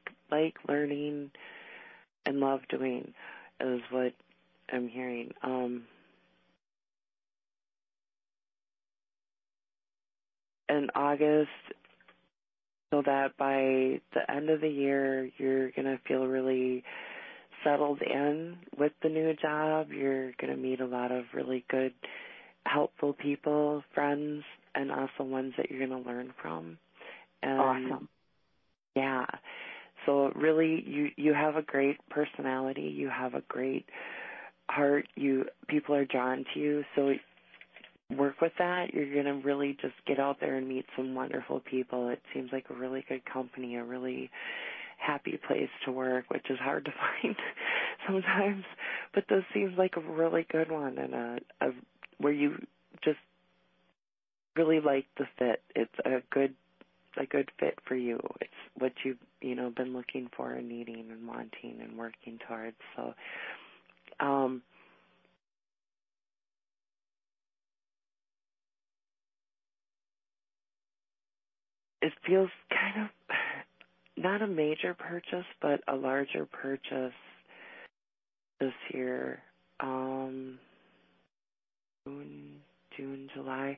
learning and love doing is what I'm hearing. In August, so that by the end of the year, you're going to feel really settled in with the new job. You're going to meet a lot of really good, helpful people, friends, and also ones that you're going to learn from. And awesome. Yeah. So really, you have a great personality. You have a great heart. People are drawn to you. So work with that. You're going to really just get out there and meet some wonderful people. It seems like a really good company, a really happy place to work, which is hard to find sometimes. But this seems like a really good one, and where you just really like the fit. It's a good fit for you. It's what you've been looking for and needing and wanting and working towards. So it feels kind of not a major purchase, but a larger purchase this year. June, July.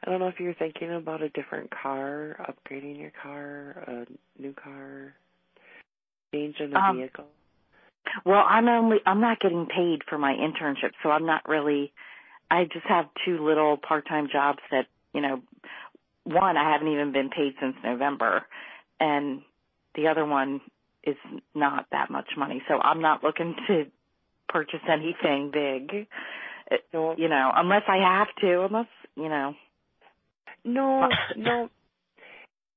I don't know if you're thinking about a different car, upgrading your car, a new car, changing a vehicle. Well, I'm not getting paid for my internship, so I'm not really. I just have 2 little part-time jobs that, one, I haven't even been paid since November, and the other one is not that much money. So I'm not looking to purchase anything big, unless I have to, No,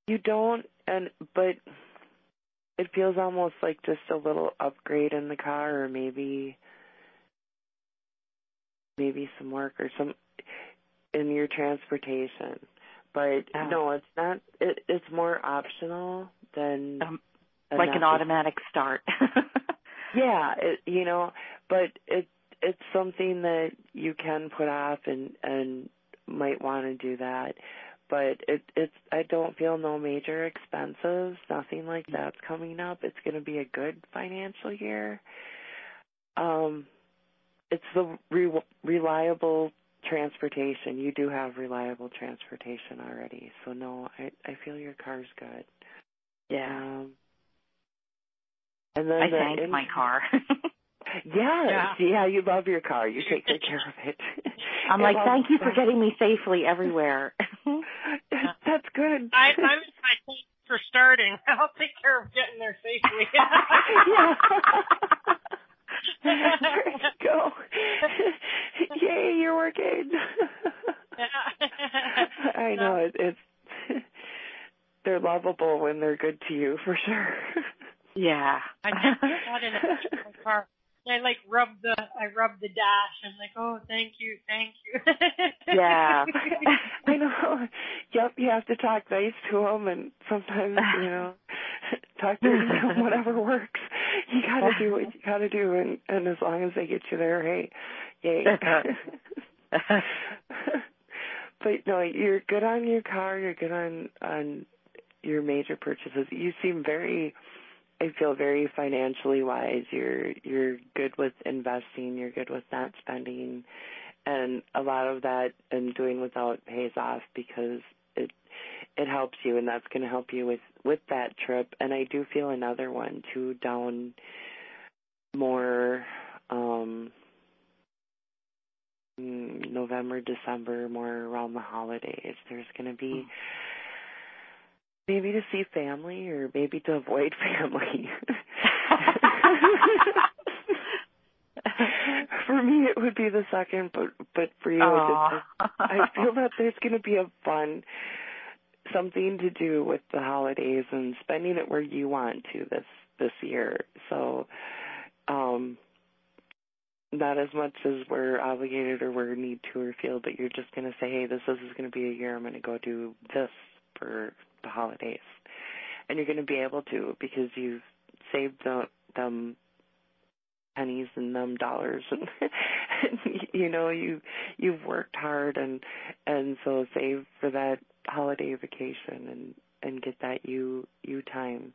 you don't, but it feels almost like just a little upgrade in the car, or maybe some work or some in your transportation. But no, it's not. It's more optional than like an automatic start. Yeah, but it's something that you can put off and might want to do that. But I don't feel no major expenses, nothing like that's coming up. It's going to be a good financial year. It's the reliable transportation. You do have reliable transportation already. So no, I feel your car's good. Yeah. And then I thank my car. Yeah, you love your car. You take good care of it. I'm like, thank you for getting me safely everywhere. That's good. I'm thanks for starting. I'll take care of getting there safely. Yeah. There you go. Yay, you're working. I know it's they're lovable when they're good to you, for sure. Yeah. I got in a car. I rub the dash. I'm like, oh, thank you. Yeah. I know. Yep, you have to talk nice to them, and sometimes, talk dirty to them, whatever works. You got to do what you got to do, and as long as they get you there, hey, yay. But no, you're good on your car. You're good on your major purchases. You seem I feel very financially wise. You're good with investing. You're good with not spending, and a lot of that and doing without pays off because it helps you, and that's going to help you with that trip. And I do feel another one too down more November, December, more around the holidays. There's going to be maybe to see family or maybe to avoid family. For me, it would be the second, but for you, I feel that there's going to be something to do with the holidays and spending it where you want to this year. So, not as much as we're obligated or we need to or feel, but you're just going to say, hey, this is going to be a year I'm going to go do this for the holidays. And you're going to be able to because you've saved them pennies and them dollars and you've worked hard and so save for that holiday vacation and get that you time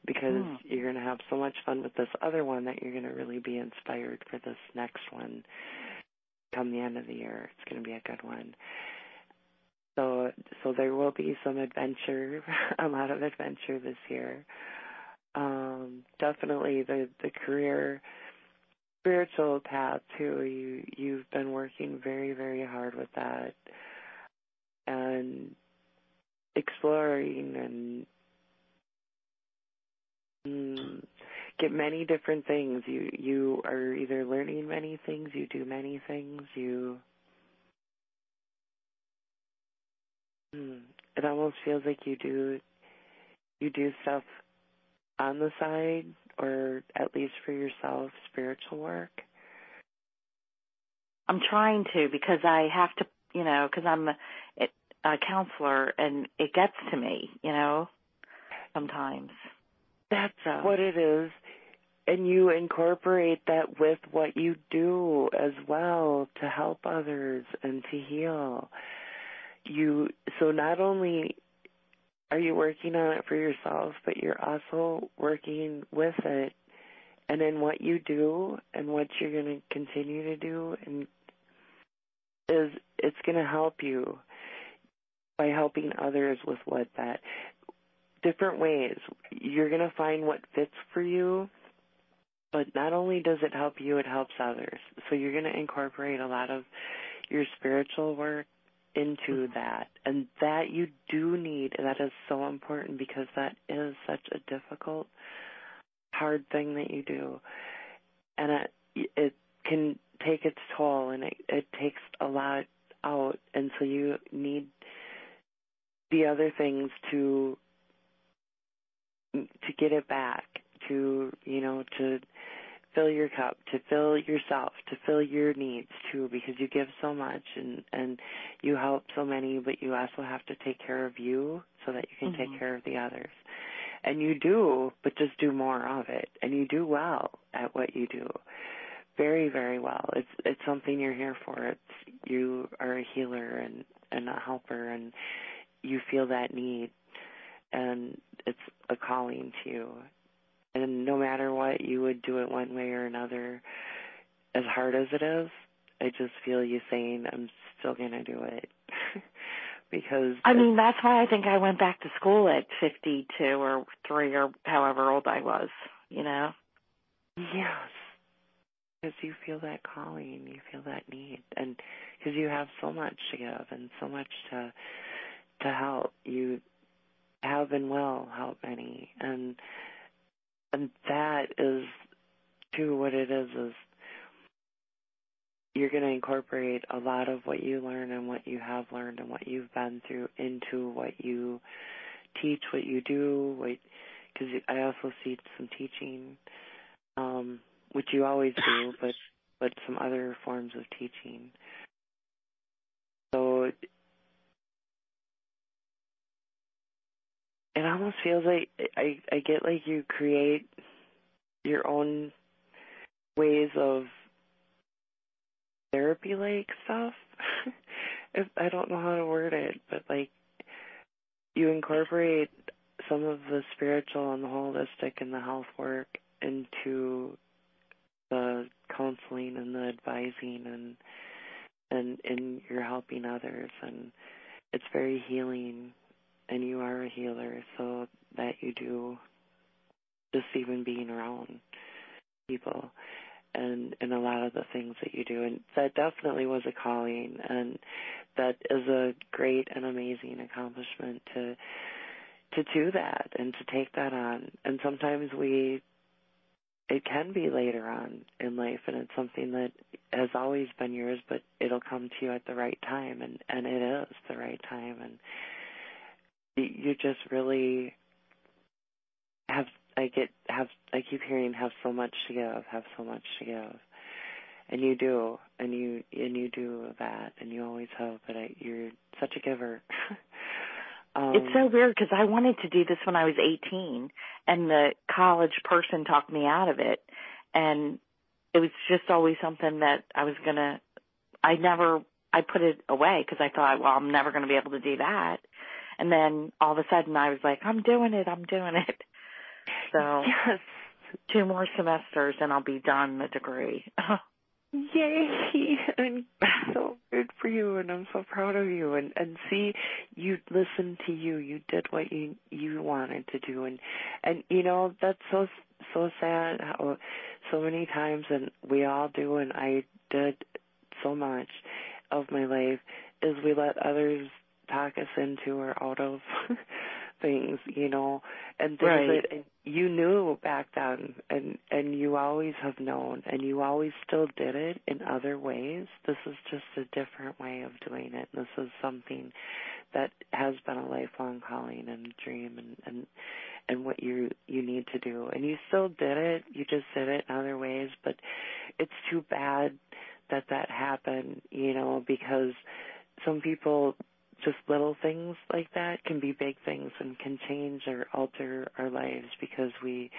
because you're going to have so much fun with this other one that you're going to really be inspired for this next one come the end of the year. It's going to be a good one. So there will be some adventure, a lot of adventure this year. Definitely the career, spiritual path too. You've been working very, very hard with that and exploring and get many different things. You are either learning many things, you do many things, it almost feels like you do stuff on the side, or at least for yourself, spiritual work. I'm trying to because I have to, because I'm a counselor and it gets to me, sometimes. That's what it is. And you incorporate that with what you do as well to help others and to heal. So not only are you working on it for yourself, but you're also working with it and in what you do and what you're going to continue to do, and it's going to help you by helping others with what that different ways. You're going to find what fits for you, but not only does it help you, it helps others. So you're going to incorporate a lot of your spiritual work into that, and that you do need, and that is so important because that is such a difficult, hard thing that you do, and it can take its toll, and it takes a lot out, and so you need the other things to get it back, to fill your cup, to fill yourself, to fill your needs too, because you give so much and you help so many, but you also have to take care of you so that you can take care of the others. And you do, but just do more of it. And you do well at what you do. Very, very well. It's something you're here for. You are a healer and a helper, and you feel that need, and it's a calling to you. And no matter what, you would do it one way or another. As hard as it is, I just feel you saying, I'm still going to do it. Because that's why I think I went back to school at 52 or 3 or however old I was, Yes. Because you feel that calling, you feel that need. And because you have so much to give and so much to help. You have and will help many. And that is, too, what it is you're going to incorporate a lot of what you learn and what you have learned and what you've been through into what you teach, what you do, because I also see some teaching which you always do, but some other forms of teaching. So it almost feels like I get like you create your own ways of therapy-like stuff. I don't know how to word it, but like you incorporate some of the spiritual and the holistic and the health work into the counseling and the advising and you're helping others, and it's very healing, and you are a healer, so that you do just even being around people and a lot of the things that you do. And that definitely was a calling, and that is a great and amazing accomplishment to do that and to take that on. And sometimes it can be later on in life, and it's something that has always been yours, but it'll come to you at the right time, and it is the right time. And you just really I keep hearing have so much to give. And you do, and you do that, and you always have, but you're such a giver. It's so weird because I wanted to do this when I was 18, and the college person talked me out of it, and it was just always something that I was going to, I put it away because I thought, well, I'm never going to be able to do that. And then all of a sudden I was like, I'm doing it. So yes. 2 more semesters and I'll be done the degree. Yay! I'm so good for you, and I'm so proud of you. And see, you listened to you. You did what you wanted to do, and you know that's so sad how so many times, and we all do, and I did so much of my life, is we let others talk us into or out of things, you know, and things right. that you knew back then, and you always have known, and you always still did it in other ways. This is just a different way of doing it. And this is something that has been a lifelong calling and dream and what you need to do. And you still did it. You just did it in other ways. But it's too bad that happened, you know, because some people, just little things like that can be big things and can change or alter our lives because we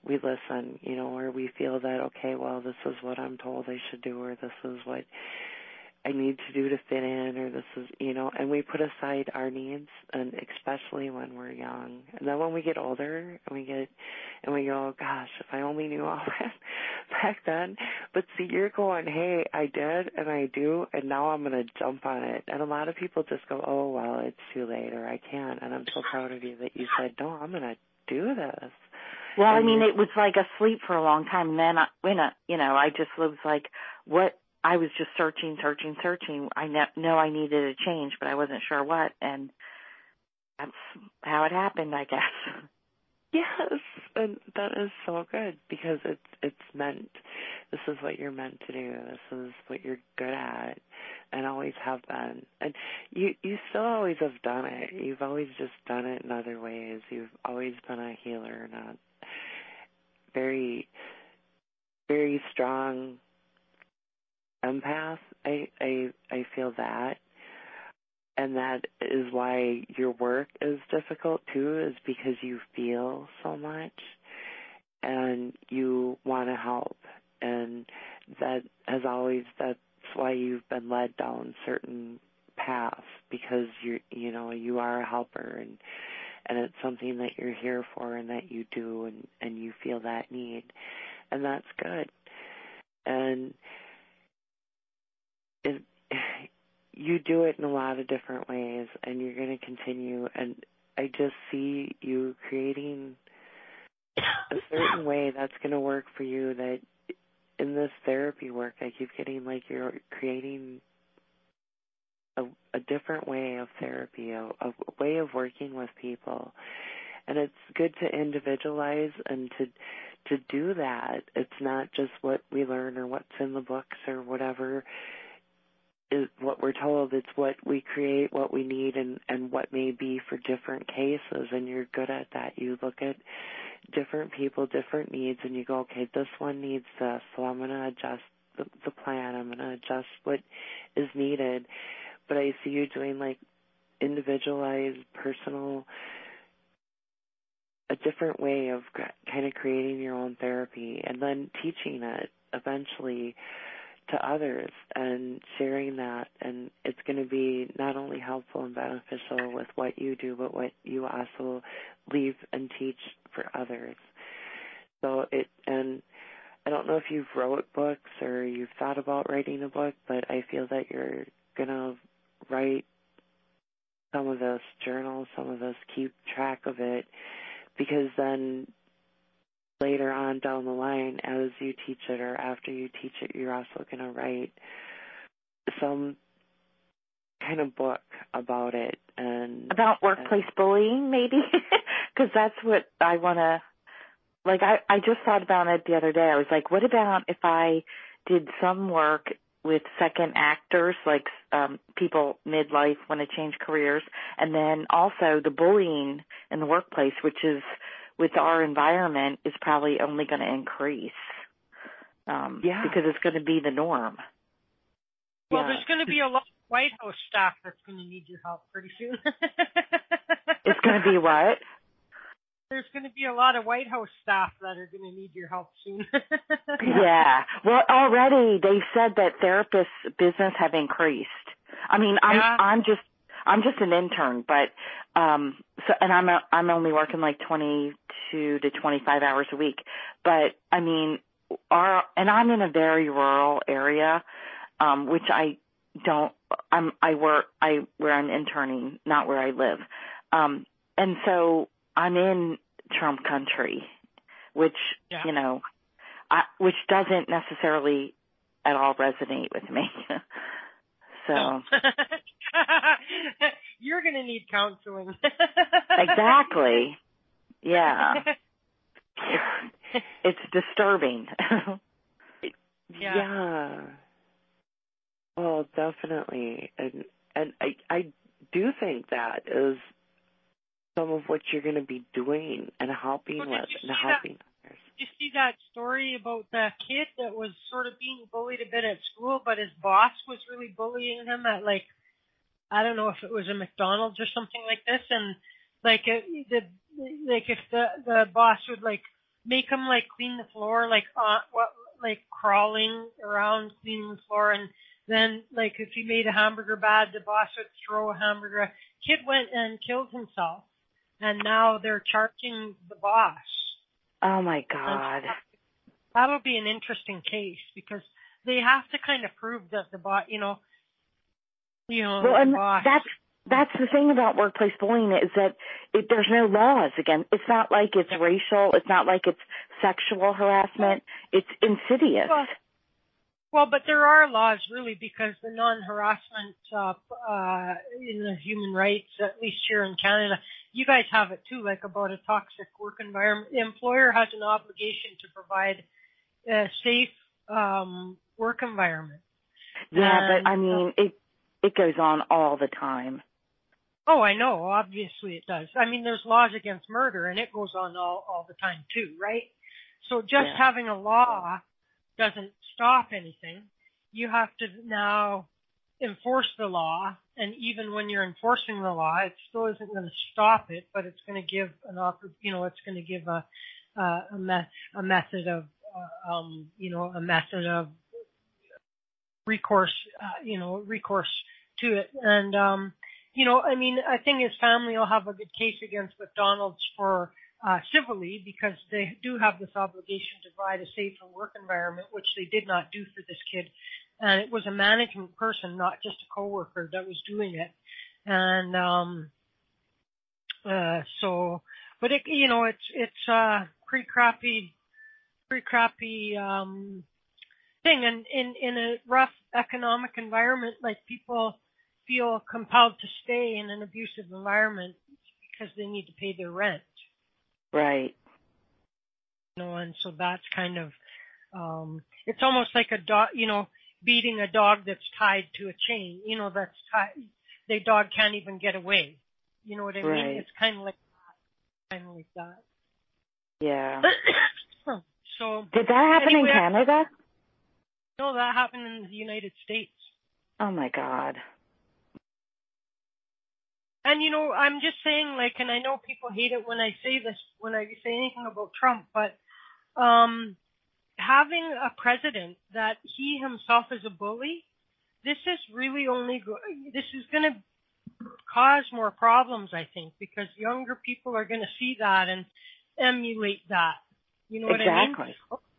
listen, you know, or we feel that, okay, well, this is what I'm told I should do, or this is what I need to do to fit in, or this is, you know, and we put aside our needs, and especially when we're young. And then when we get older and we go, gosh, if I only knew all that back then. But see, you're going, hey, I did and I do, and now I'm going to jump on it. And a lot of people just go, oh, well, it's too late, or I can't. And I'm so proud of you that you said, no, I'm going to do this. Well, I mean, it was like asleep for a long time. And then I just was like, what? I was just searching. I know I needed a change, but I wasn't sure what, and that's how it happened, I guess. Yes, and that is so good because it's meant. This is what you're meant to do. This is what you're good at, and always have been. And you still always have done it. You've always just done it in other ways. You've always been a healer, not very, very strong empath. I feel that, and that is why your work is difficult too, is because you feel so much and you want to help, and that's why you've been led down certain paths, because you are a helper, and it's something that you're here for and that you do, and you feel that need, and that's good. And you do it in a lot of different ways, and you're going to continue. And I just see you creating a certain way that's going to work for you, that in this therapy work, I keep getting like you're creating a different way of therapy, a way of working with people. And it's good to individualize and to do that. It's not just what we learn or what's in the books or whatever is what we're told. It's what we create, what we need, and what may be for different cases, and you're good at that. You look at different people, different needs, and you go, okay, this one needs this, so I'm going to adjust the plan. I'm going to adjust what is needed. But I see you doing like individualized, personal, a different way of kind of creating your own therapy and then teaching it eventually to others and sharing that. And it's going to be not only helpful and beneficial with what you do, but what you also leave and teach for others. So and I don't know if you've wrote books or you've thought about writing a book, but I feel that you're going to write some of this, journal some of this, keep track of it, because then later on down the line, as you teach it or after you teach it, you're also going to write some kind of book about it. And about workplace bullying, maybe, because that's what I want to, like, I just thought about it the other day. I was like, what about if I did some work with second actors, like people midlife want to change careers, and then also the bullying in the workplace, which is with our environment, is probably only going to increase because it's going to be the norm. Well, there's going to be a lot of White House staff that's going to need your help pretty soon. It's going to be what? There's going to be a lot of White House staff that are going to need your help soon. Yeah. Well, already they've said that therapists' business have increased. I mean, I'm just an intern, but I'm only working like 22 to 25 hours a week. But I mean, and I'm in a very rural area, which where I'm interning, not where I live. And so I'm in Trump country, which, which doesn't necessarily at all resonate with me. So no. You're going to need counseling. Exactly. Yeah. It's disturbing. Yeah. Well, definitely. And I do think that is some of what you're going to be doing and helping with and helping others. Did you see that story about the kid that was sort of being bullied a bit at school, but his boss was really bullying him at, like, I don't know if it was a McDonald's or something like this, and like if the boss would like make him like clean the floor, like crawling around cleaning the floor, and then like if he made a hamburger bad, the boss would throw a hamburger. Kid went and killed himself, and now they're charging the boss. Oh my God. That'll be an interesting case because they have to kind of prove that the boss, well, and that's the thing about workplace bullying is that there's no laws again. It's not like it's racial. It's not like it's sexual harassment. It's insidious. Well, but there are laws really because the non-harassment in the human rights, at least here in Canada, you guys have it too, like about a toxic work environment. The employer has an obligation to provide a safe work environment. Yeah, but I mean, it goes on all the time. Oh, I know. Obviously it does. I mean, there's laws against murder, and it goes on all the time too, right? So just having a law doesn't stop anything. You have to now enforce the law, and even when you're enforcing the law, it still isn't going to stop it, but it's going to give it's going to give a method of recourse to it. And I mean, I think his family will have a good case against McDonald's for civilly because they do have this obligation to provide a safer work environment, which they did not do for this kid. And it was a management person, not just a coworker, that was doing it. And but it, it's a pretty crappy thing. And in a rough economic environment, like people feel compelled to stay in an abusive environment because they need to pay their rent. Right. And so that's kind of, it's almost like a dog, beating a dog that's tied to a chain, that's tied, the dog can't even get away. You know what I mean? Right. It's kind of like that. Yeah. So did that happen in Canada? No, that happened in the United States. Oh my God. And I'm just saying, like, and I know people hate it when I say this, when I say anything about Trump, but having a president that he himself is a bully, this is really this is going to cause more problems, I think, because younger people are going to see that and emulate that. You know what I mean? Exactly.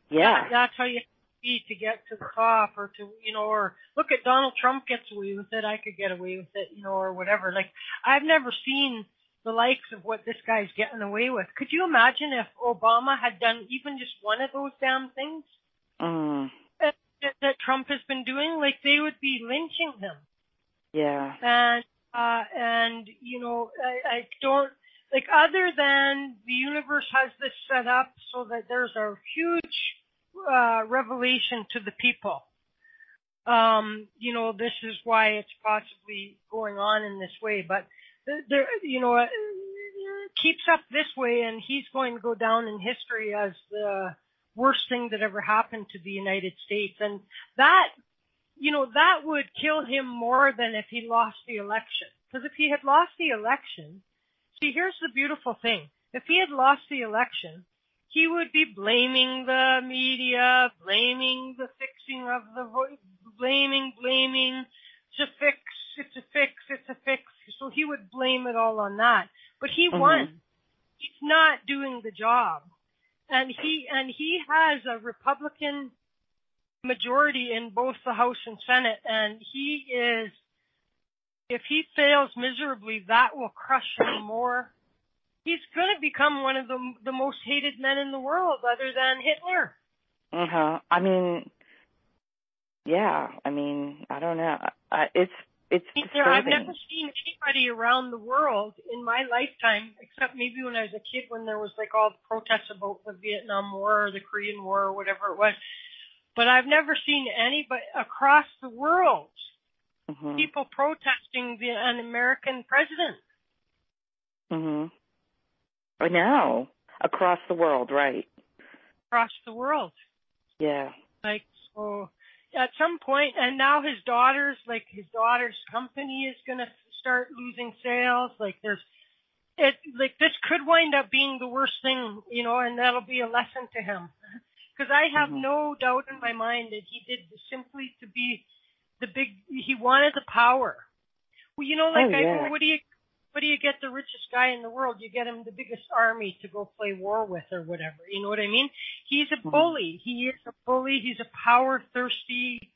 Yeah. That's how you have to be to get to the top, or to, or look at Donald Trump gets away with it, I could get away with it, or whatever. Like, I've never seen the likes of what this guy's getting away with. Could you imagine if Obama had done even just one of those damn things that Trump has been doing? Like, they would be lynching him. Yeah. And I don't, like, other than the universe has this set up so that there's a huge revelation to the people. This is why it's possibly going on in this way, but there, it keeps up this way, and he's going to go down in history as the worst thing that ever happened to the United States. And that would kill him more than if he lost the election. Because if he had lost the election, see, here's the beautiful thing. If he had lost the election, he would be blaming the media, blaming the fixing of the voice, blaming, it's a fix. So he would blame it all on that. But he won. He's not doing the job. And he has a Republican majority in both the House and Senate, and if he fails miserably, that will crush him more. He's going to become one of the most hated men in the world, other than Hitler. I mean, yeah. I mean, I don't know. It's disturbing. I've never seen anybody around the world in my lifetime, except maybe when I was a kid, when there was like all the protests about the Vietnam War or the Korean War or whatever it was. But I've never seen anybody across the world, people protesting an American president. I know. Across the world, right. Across the world. Yeah. Like, so at some point, and now his daughter's company is going to start losing sales. Like, this could wind up being the worst thing, and that'll be a lesson to him. Because I have no doubt in my mind that he did this simply to be he wanted the power. Well, what do you get the richest guy in the world? You get him the biggest army to go play war with or whatever. You know what I mean? He's a bully. He is a bully. He's a power-thirsty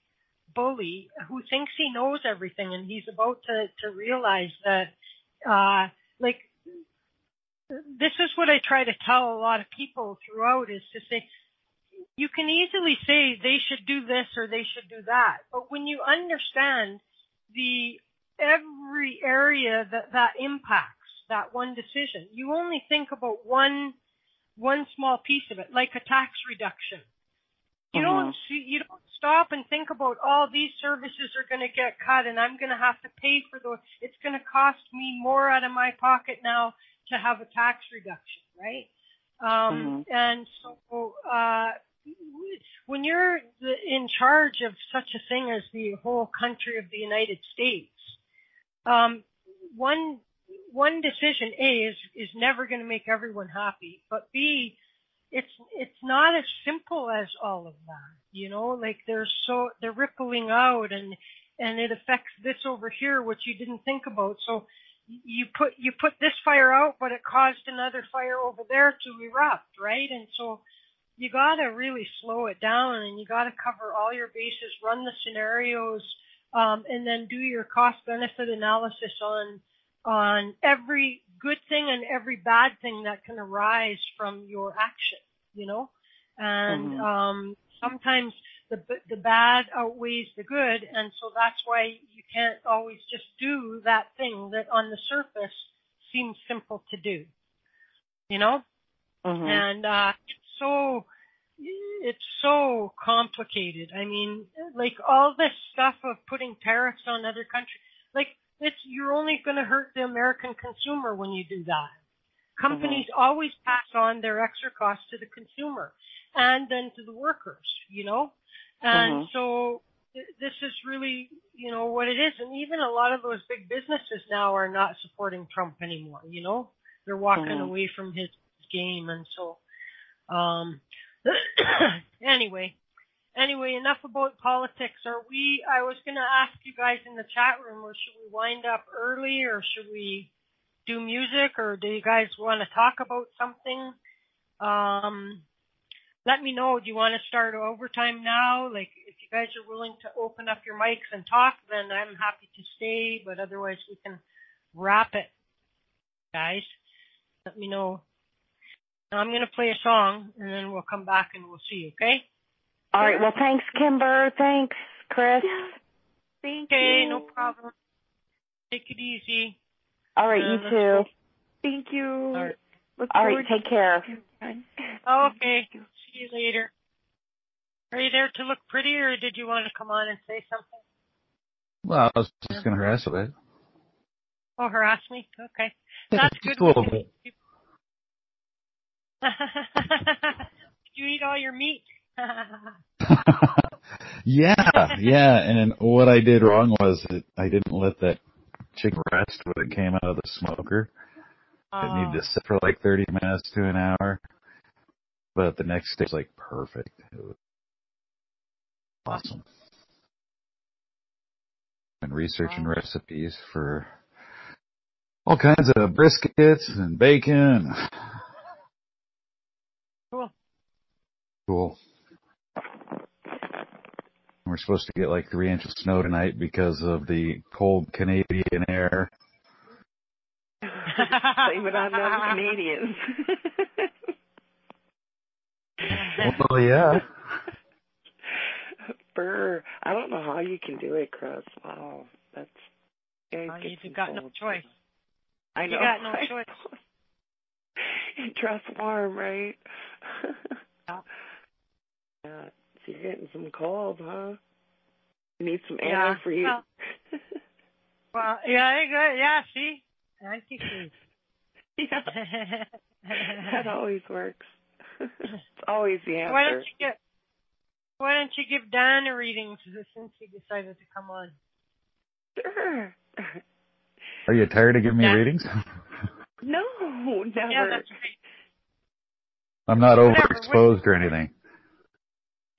bully who thinks he knows everything, and he's about to realize that, this is what I try to tell a lot of people throughout, is to say, you can easily say they should do this or they should do that. But when you understand every area that impacts that one decision, you only think about one small piece of it, like a tax reduction. You don't stop and think about all these services are going to get cut and I'm going to have to pay for those. It's going to cost me more out of my pocket now to have a tax reduction, right? And so, when you're in charge of such a thing as the whole country of the United States, one decision, A, is never going to make everyone happy, but B, it's not as simple as all of that, like they're rippling out and it affects this over here, which you didn't think about. So you put this fire out, but it caused another fire over there to erupt, right? And so you gotta really slow it down, and you gotta cover all your bases, run the scenarios, and then do your cost-benefit analysis on every good thing and every bad thing that can arise from your action, And sometimes the bad outweighs the good, and so that's why you can't always just do that thing that on the surface seems simple to do, And it's so complicated. I mean, like all this stuff of putting tariffs on other countries, like you're only going to hurt the American consumer when you do that. companies always pass on their extra costs to the consumer and then to the workers, And so this is really, what it is. And even a lot of those big businesses now are not supporting Trump anymore, They're walking away from his game. And so, anyway, enough about politics. I was going to ask you guys in the chat room, or should we wind up early, or should we do music, or do you guys want to talk about something? Let me know. Do you want to start overtime now? Like, if you guys are willing to open up your mics and talk, then I'm happy to stay, but otherwise we can wrap it. Guys, let me know. Now I'm going to play a song, and then we'll come back and we'll see, okay? All right. Well, thanks, Kimber. Thanks, Chris. Yeah. Thank you. Okay, no problem. Take it easy. All right, you too. Thank you. All right. All right, take care. Okay, see you later. Are you there to look pretty, or did you want to come on and say something? Well, I was just going to harass a bit. Oh, harass me? Okay. That's good. Just a little bit. Did you eat all your meat? Yeah. And what I did wrong was that I didn't let that chicken rest when it came out of the smoker. It needed to sit for like 30 minutes to an hour. But the next day was like perfect. It was awesome. Been researching recipes for all kinds of briskets and bacon. Cool. We're supposed to get like 3 inches of snow tonight because of the cold Canadian air. Blame it on them Canadians. Well, yeah. Burr. I don't know how you can do it, Chris. Wow. That's... You've got no choice. I know. You got no choice. You dress warm, right? Yeah. Yeah. So you're getting some cold, huh? You need some air for you. Well, yeah, see? Anti-freeze. Yeah. That always works. It's always the answer. Why don't you give Dan a reading since he decided to come on? Sure. Are you tired of giving me readings? No, never. Yeah, that's right. I'm not overexposed or anything.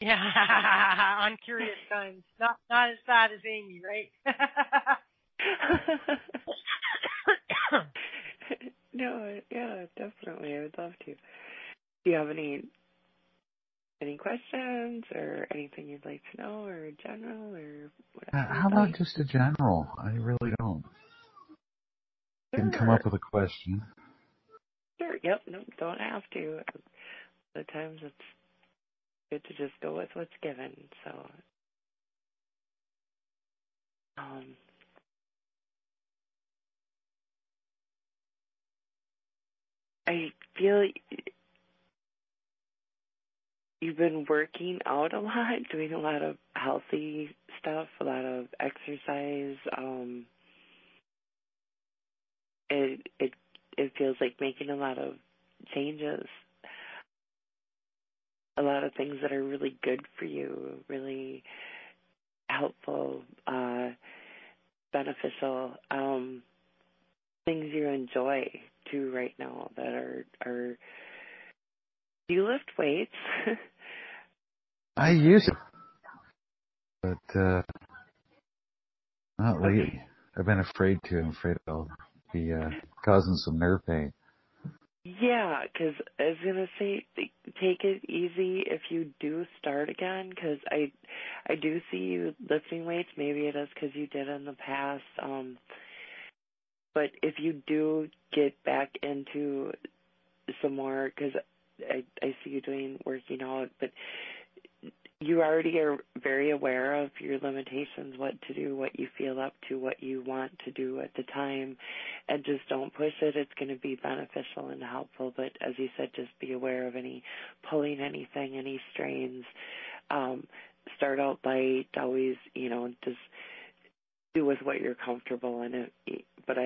Yeah, on Curious Times. Not as bad as Amy, right? No, yeah, definitely. I would love to. Do you have any questions or anything you'd like to know, or general, or whatever? How about just a general? I really don't. Sure. Can come up with a question. Sure. Yep. No, don't have to. At times it's good to just go with what's given. So, I feel you've been working out a lot, doing a lot of healthy stuff, a lot of exercise. It feels like making a lot of changes, a lot of things that are really good for you, really helpful, beneficial, things you enjoy too right now that are. Do you lift weights? I used to, but not lately. I've been afraid to. I'm afraid I'll be causing some nerve pain. Yeah, because I was going to say, take it easy if you do start again, because I do see you lifting weights. Maybe it is because you did in the past. But if you do get back into some more, because I see you working out, but you already are very aware of your limitations, what to do, what you feel up to, what you want to do at the time, and just don't push it. It's going to be beneficial and helpful, but as you said, just be aware of any pulling anything, any strains. Start out light, always, just do with what you're comfortable in. But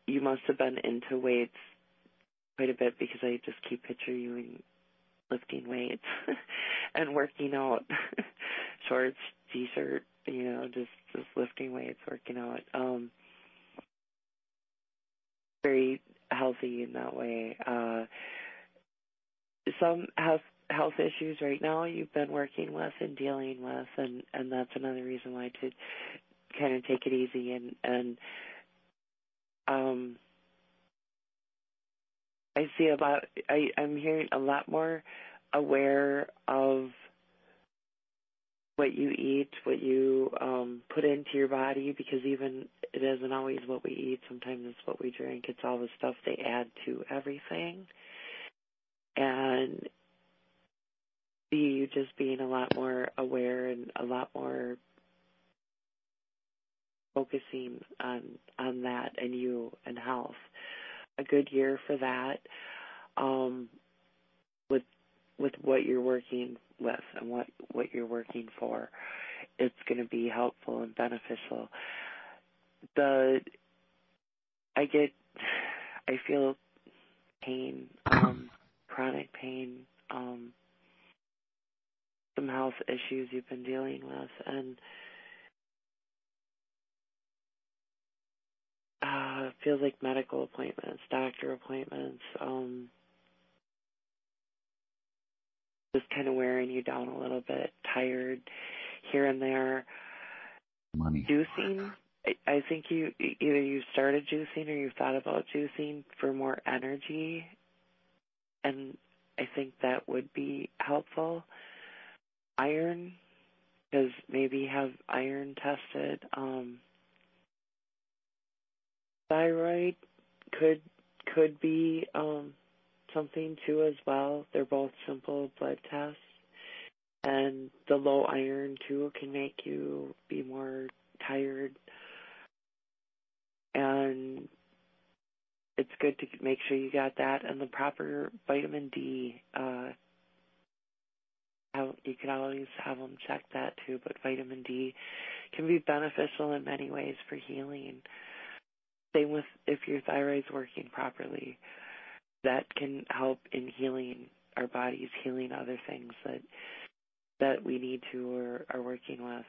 you must have been into weights quite a bit because I just keep picturing you lifting weights and working out, shorts, t-shirt, just lifting weights, working out. Very healthy in that way. Some health issues right now you've been working with and dealing with, and that's another reason why to kind of take it easy and I'm hearing a lot more aware of what you eat, what you put into your body, because even it isn't always what we eat. Sometimes it's what we drink. It's all the stuff they add to everything. And you just being a lot more aware and a lot more focusing on that and you and health. A good year for that, with what you're working with and what you're working for. It's going to be helpful and beneficial. I feel pain, chronic pain, some health issues you've been dealing with, and it feels like medical appointments, doctor appointments, just kind of wearing you down a little bit, tired here and there. Money. Juicing, I think either you started juicing or you thought about juicing for more energy, and I think that would be helpful. Iron, because maybe have iron tested. Thyroid could be something too as well. They're both simple blood tests, and the low iron too can make you be more tired. And it's good to make sure you got that and the proper vitamin D. You can always have them check that too, but vitamin D can be beneficial in many ways for healing. Same with if your thyroid's working properly. That can help in healing our bodies, healing other things that we need to or are working with.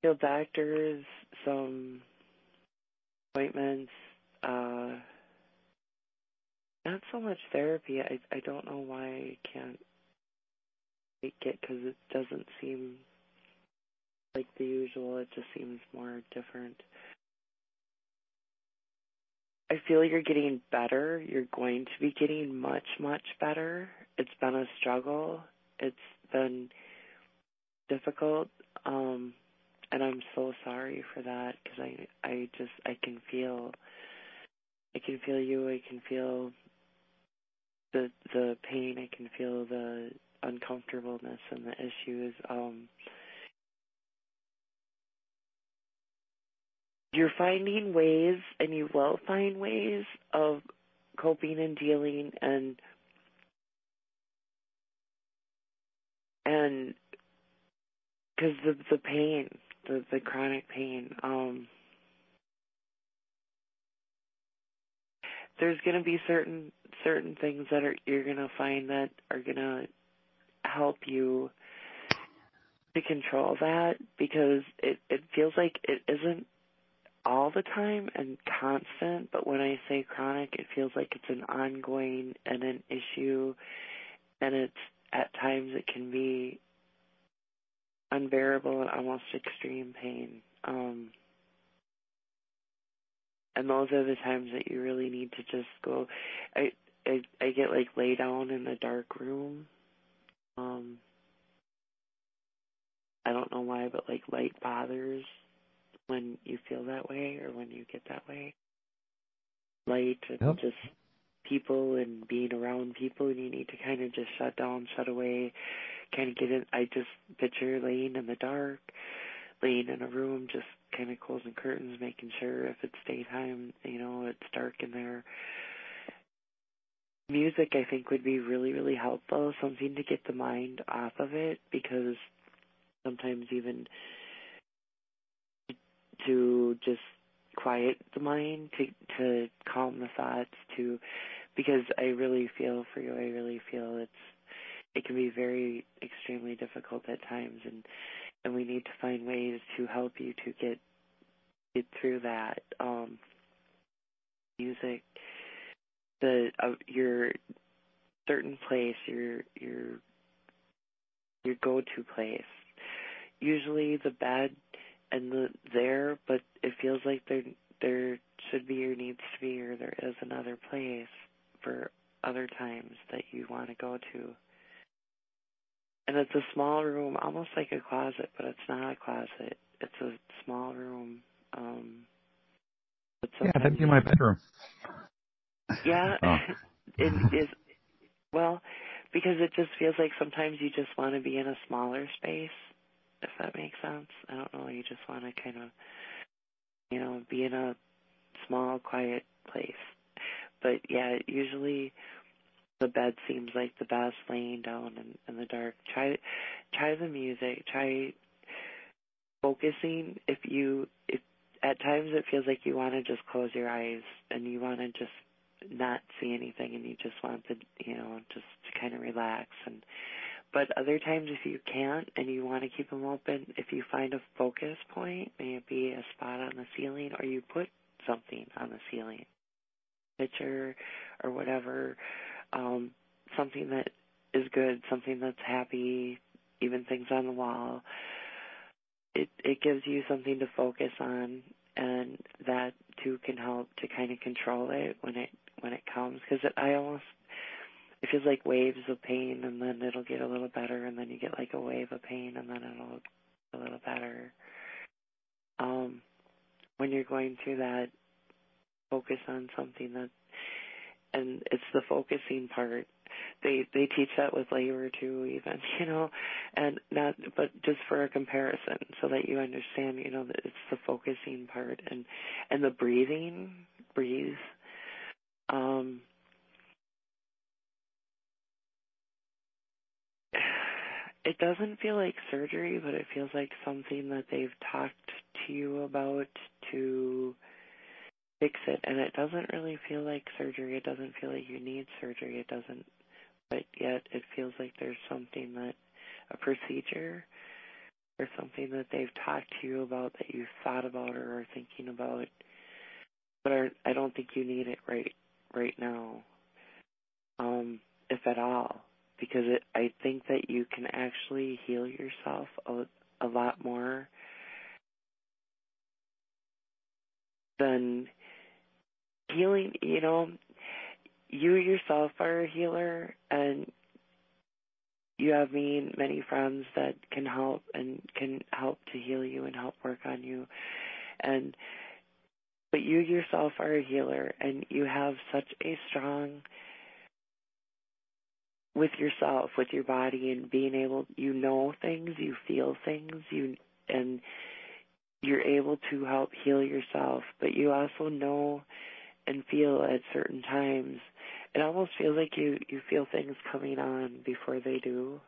Field doctors, some appointments, not so much therapy. I don't know why I can't take it, because it doesn't seem like the usual. It just seems more different. I feel you're getting better. You're going to be getting much, much better. It's been a struggle. It's been difficult. And I'm so sorry for that, because I can feel you. I can feel the pain. I can feel the uncomfortableness and the issues. You're finding ways, and you will find ways of coping and dealing, and because the pain, the chronic pain, there's going to be certain things that you're going to find that are going to help you to control that, because it feels like it isn't all the time and constant, but when I say chronic, it feels like it's an ongoing and an issue, and it's at times it can be unbearable and almost extreme pain. And those are the times that you really need to just go. I get like lay down in a dark room. I don't know why, but like light bothers when you feel that way or when you get that way. Light and just people and being around people, and you need to kind of just shut down, shut away, kind of get in. I just picture laying in the dark, laying in a room, just kind of closing curtains, making sure if it's daytime, it's dark in there. Music, I think, would be really, really helpful, something to get the mind off of it, because sometimes even to just quiet the mind, to calm the thoughts, because I really feel for you. I really feel it can be very extremely difficult at times, and we need to find ways to help you to get through that. Music, your certain place, your go-to place. Usually the bed and there, but it feels like there should be or needs to be, or there is another place for other times that you want to go to. And it's a small room, almost like a closet, but it's not a closet. It's a small room. Yeah, that'd be my bedroom. Yeah, oh. It is. Well, because it just feels like sometimes you just want to be in a smaller space, if that makes sense. I don't know, you just want to kind of, be in a small, quiet place. But yeah, usually the bed seems like the best, laying down in the dark. Try the music. Try focusing. If at times it feels like you want to just close your eyes and you want to just not see anything, and you just want to, just to kind of relax. But other times, if you can't and you want to keep them open, if you find a focus point, may it be a spot on the ceiling, or you put something on the ceiling, picture or whatever, something that is good, something that's happy, even things on the wall. It gives you something to focus on, and that too can help to kind of control it when it comes, because it feels like waves of pain, and then it'll get a little better, and then you get like a wave of pain, and then it'll get a little better. When you're going through that, focus on something and it's the focusing part. They teach that with labor too, even, and but just for a comparison, so that you understand, that it's the focusing part and the breathe. It doesn't feel like surgery, but it feels like something that they've talked to you about to fix it, and it doesn't really feel like surgery. It doesn't feel like you need surgery. It doesn't, but yet it feels like there's something a procedure or something that they've talked to you about, that you've thought about or are thinking about, but I don't think you need it right now, if at all, because I think that you can actually heal yourself a lot more than healing. You yourself are a healer, and you have many friends that can help to heal you and help work on you, but you yourself are a healer, and you have such a strong with yourself, with your body, and being able, things, you feel things, and you're able to help heal yourself, but you also know and feel at certain times. It almost feels like you feel things coming on before they do,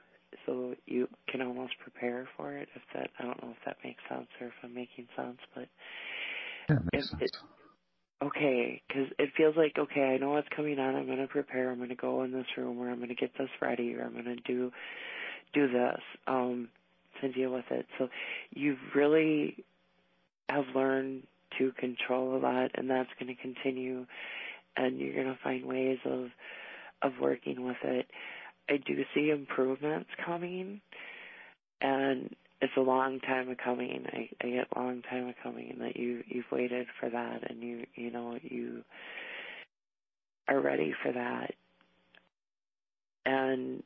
so you can almost prepare for it. I don't know if that makes sense, or if I'm making sense, but yeah, it makes sense. Okay, because it feels like, okay, I know what's coming on. I'm going to prepare. I'm going to go in this room, or I'm going to get this ready, or I'm going to do this to deal with it. So you really have learned to control a lot, and that's going to continue, and you're going to find ways of working with it. I do see improvements coming, and it's a long time coming. I get a long time coming, that you've waited for that, and you are ready for that, and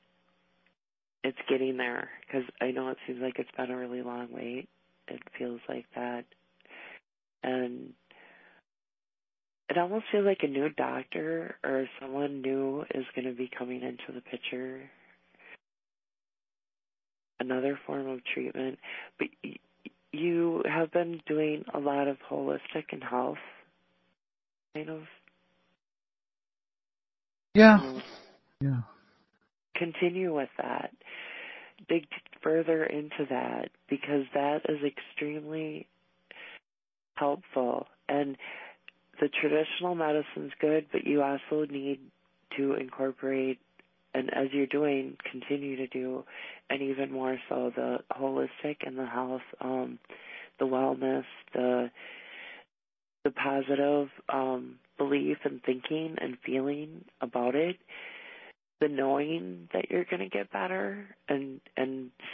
it's getting there, because I know it seems like it's been a really long wait. It feels like that, and it almost feels like a new doctor or someone new is going to be coming into the picture. Another form of treatment, but you have been doing a lot of holistic and health, kind of. Yeah. Yeah. Continue with that. Dig further into that, because that is extremely helpful And the traditional medicine's good, but you also need to incorporate, and as you're doing, continue to do, and even more so, the holistic and the health, the wellness, the positive belief and thinking and feeling about it, the knowing that you're going to get better, and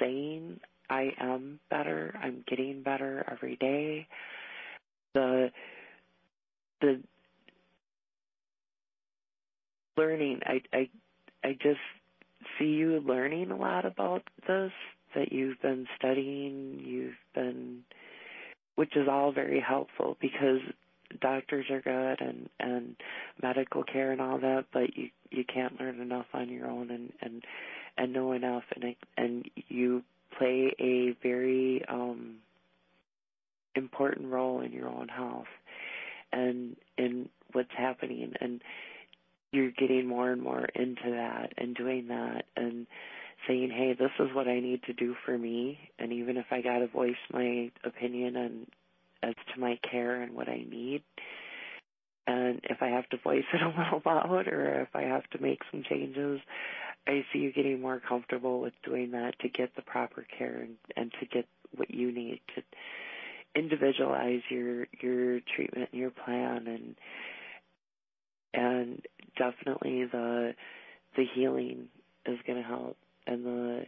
saying, I am better, I'm getting better every day, the learning. I just see you learning a lot about this, that you've been studying, which is all very helpful, because doctors are good and medical care and all that, but you can't learn enough on your own and know enough, and you play a very important role in your own health and in what's happening, and you're getting more and more into that and doing that and saying, hey, this is what I need to do for me, and even if I got to voice my opinion and as to my care and what I need, and if I have to voice it a little loud or if I have to make some changes, I see you getting more comfortable with doing that to get the proper care and to get what you need to individualize your treatment and your plan, and definitely the healing is going to help, and the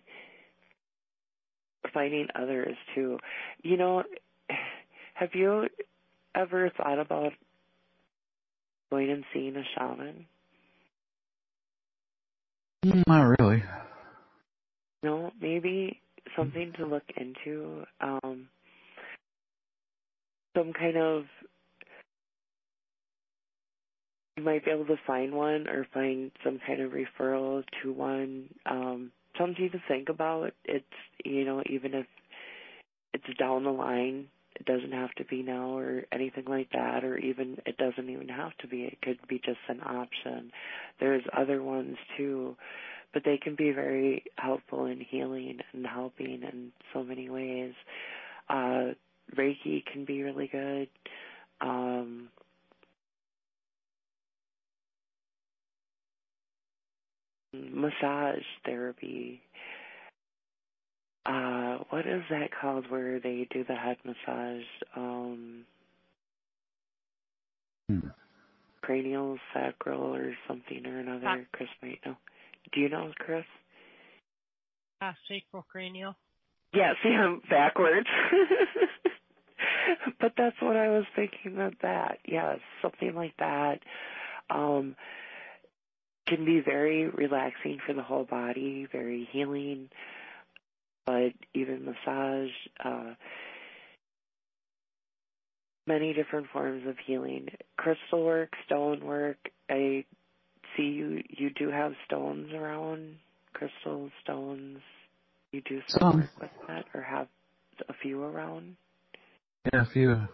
finding others too. You know, have you ever thought about going and seeing a shaman? Not really. No, maybe something to look into. Some kind of, you might be able to find one or find some kind of referral to one. Something to think about. It's, even if it's down the line, it doesn't have to be now or anything like that, or even it doesn't even have to be. It could be just an option. There's other ones too, but they can be very helpful in healing and helping in so many ways. Reiki can be really good. Massage therapy. What is that called where they do the head massage? Cranial, sacral, or something or another. Chris might know. Do you know, Chris? Sacral cranial. Yeah, see, I'm backwards. But that's what I was thinking of that. Yes, something like that. Can be very relaxing for the whole body, very healing, but even massage, many different forms of healing. Crystal work, stone work. I see you do have stones around, crystal stones. You do some work with that, or have a few around? Yeah, a few.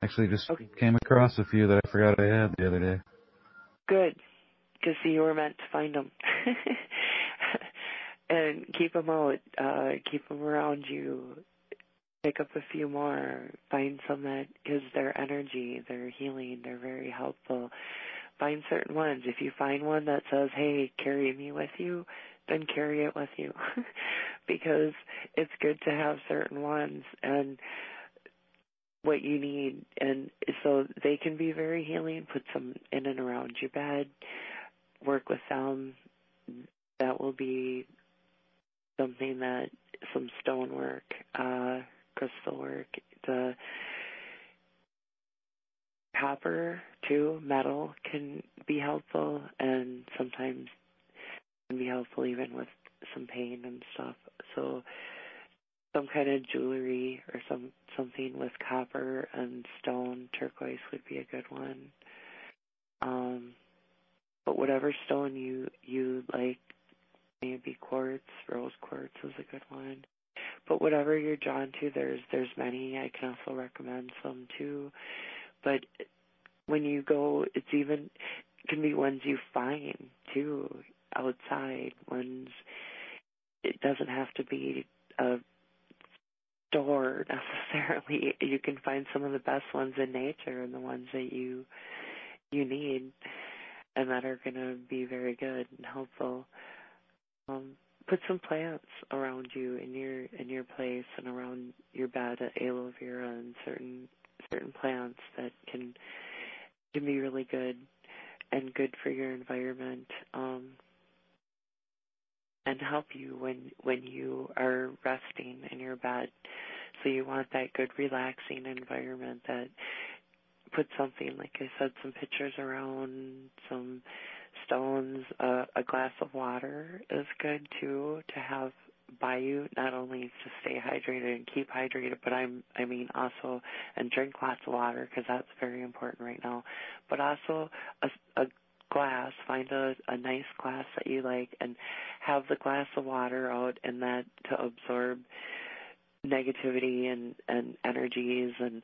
Actually, just came across a few that I forgot I had the other day. Good, because you were meant to find them. And keep them out, keep them around you. Pick up a few more. Find some that, because their energy, they're healing, they're very helpful. Find certain ones. If you find one that says, hey, carry me with you, then carry it with you. Because it's good to have certain ones and what you need. And so they can be very healing. Put some in and around your bed. Work with them. That will be something that, some stone work, crystal work, the copper too, metal can be helpful, and sometimes can be helpful even with some pain and stuff. So some kind of jewelry or something with copper and stone, turquoise would be a good one. But whatever stone you like, maybe quartz, rose quartz is a good one. But whatever you're drawn to, there's many. I can also recommend some too. But when you go, it can be ones you find too outside. Ones, it doesn't have to be a store necessarily. You can find some of the best ones in nature and the ones that you need and that are going to be very good and helpful. Put some plants around you in your place and around your bed, aloe vera and certain plants that can be really good and good for your environment, and help you when you are resting in your bed. So you want that good relaxing environment that put something, like I said, some pictures around, some stones, a glass of water is good too to have by you, not only to stay hydrated and keep hydrated, but I mean also, and drink lots of water because that's very important right now, but also a glass, find a nice glass that you like and have the glass of water out and that to absorb negativity and energies and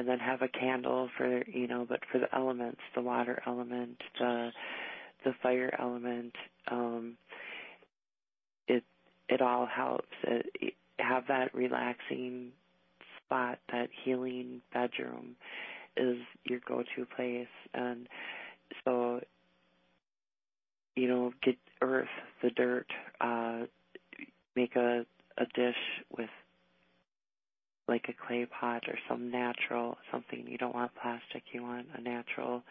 then have a candle for, but for the elements, the water element, the fire element, it all helps. Have that relaxing spot, that healing bedroom is your go-to place. And so, get earth, the dirt, make a dish with like a clay pot or some natural, something. You don't want plastic, you want a natural,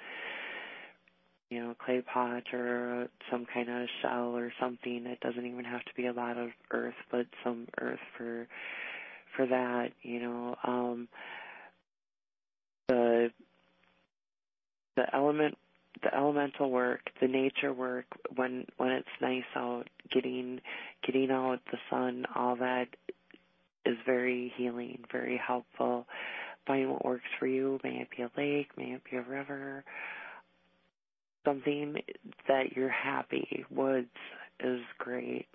clay pot or some kind of shell or something. It doesn't even have to be a lot of earth, but some earth for that, the elemental work, the nature work, when it's nice out, getting out the sun, all that is very healing, very helpful. Find what works for you. May it be a lake, may it be a river, something that you're happy. Woods is great.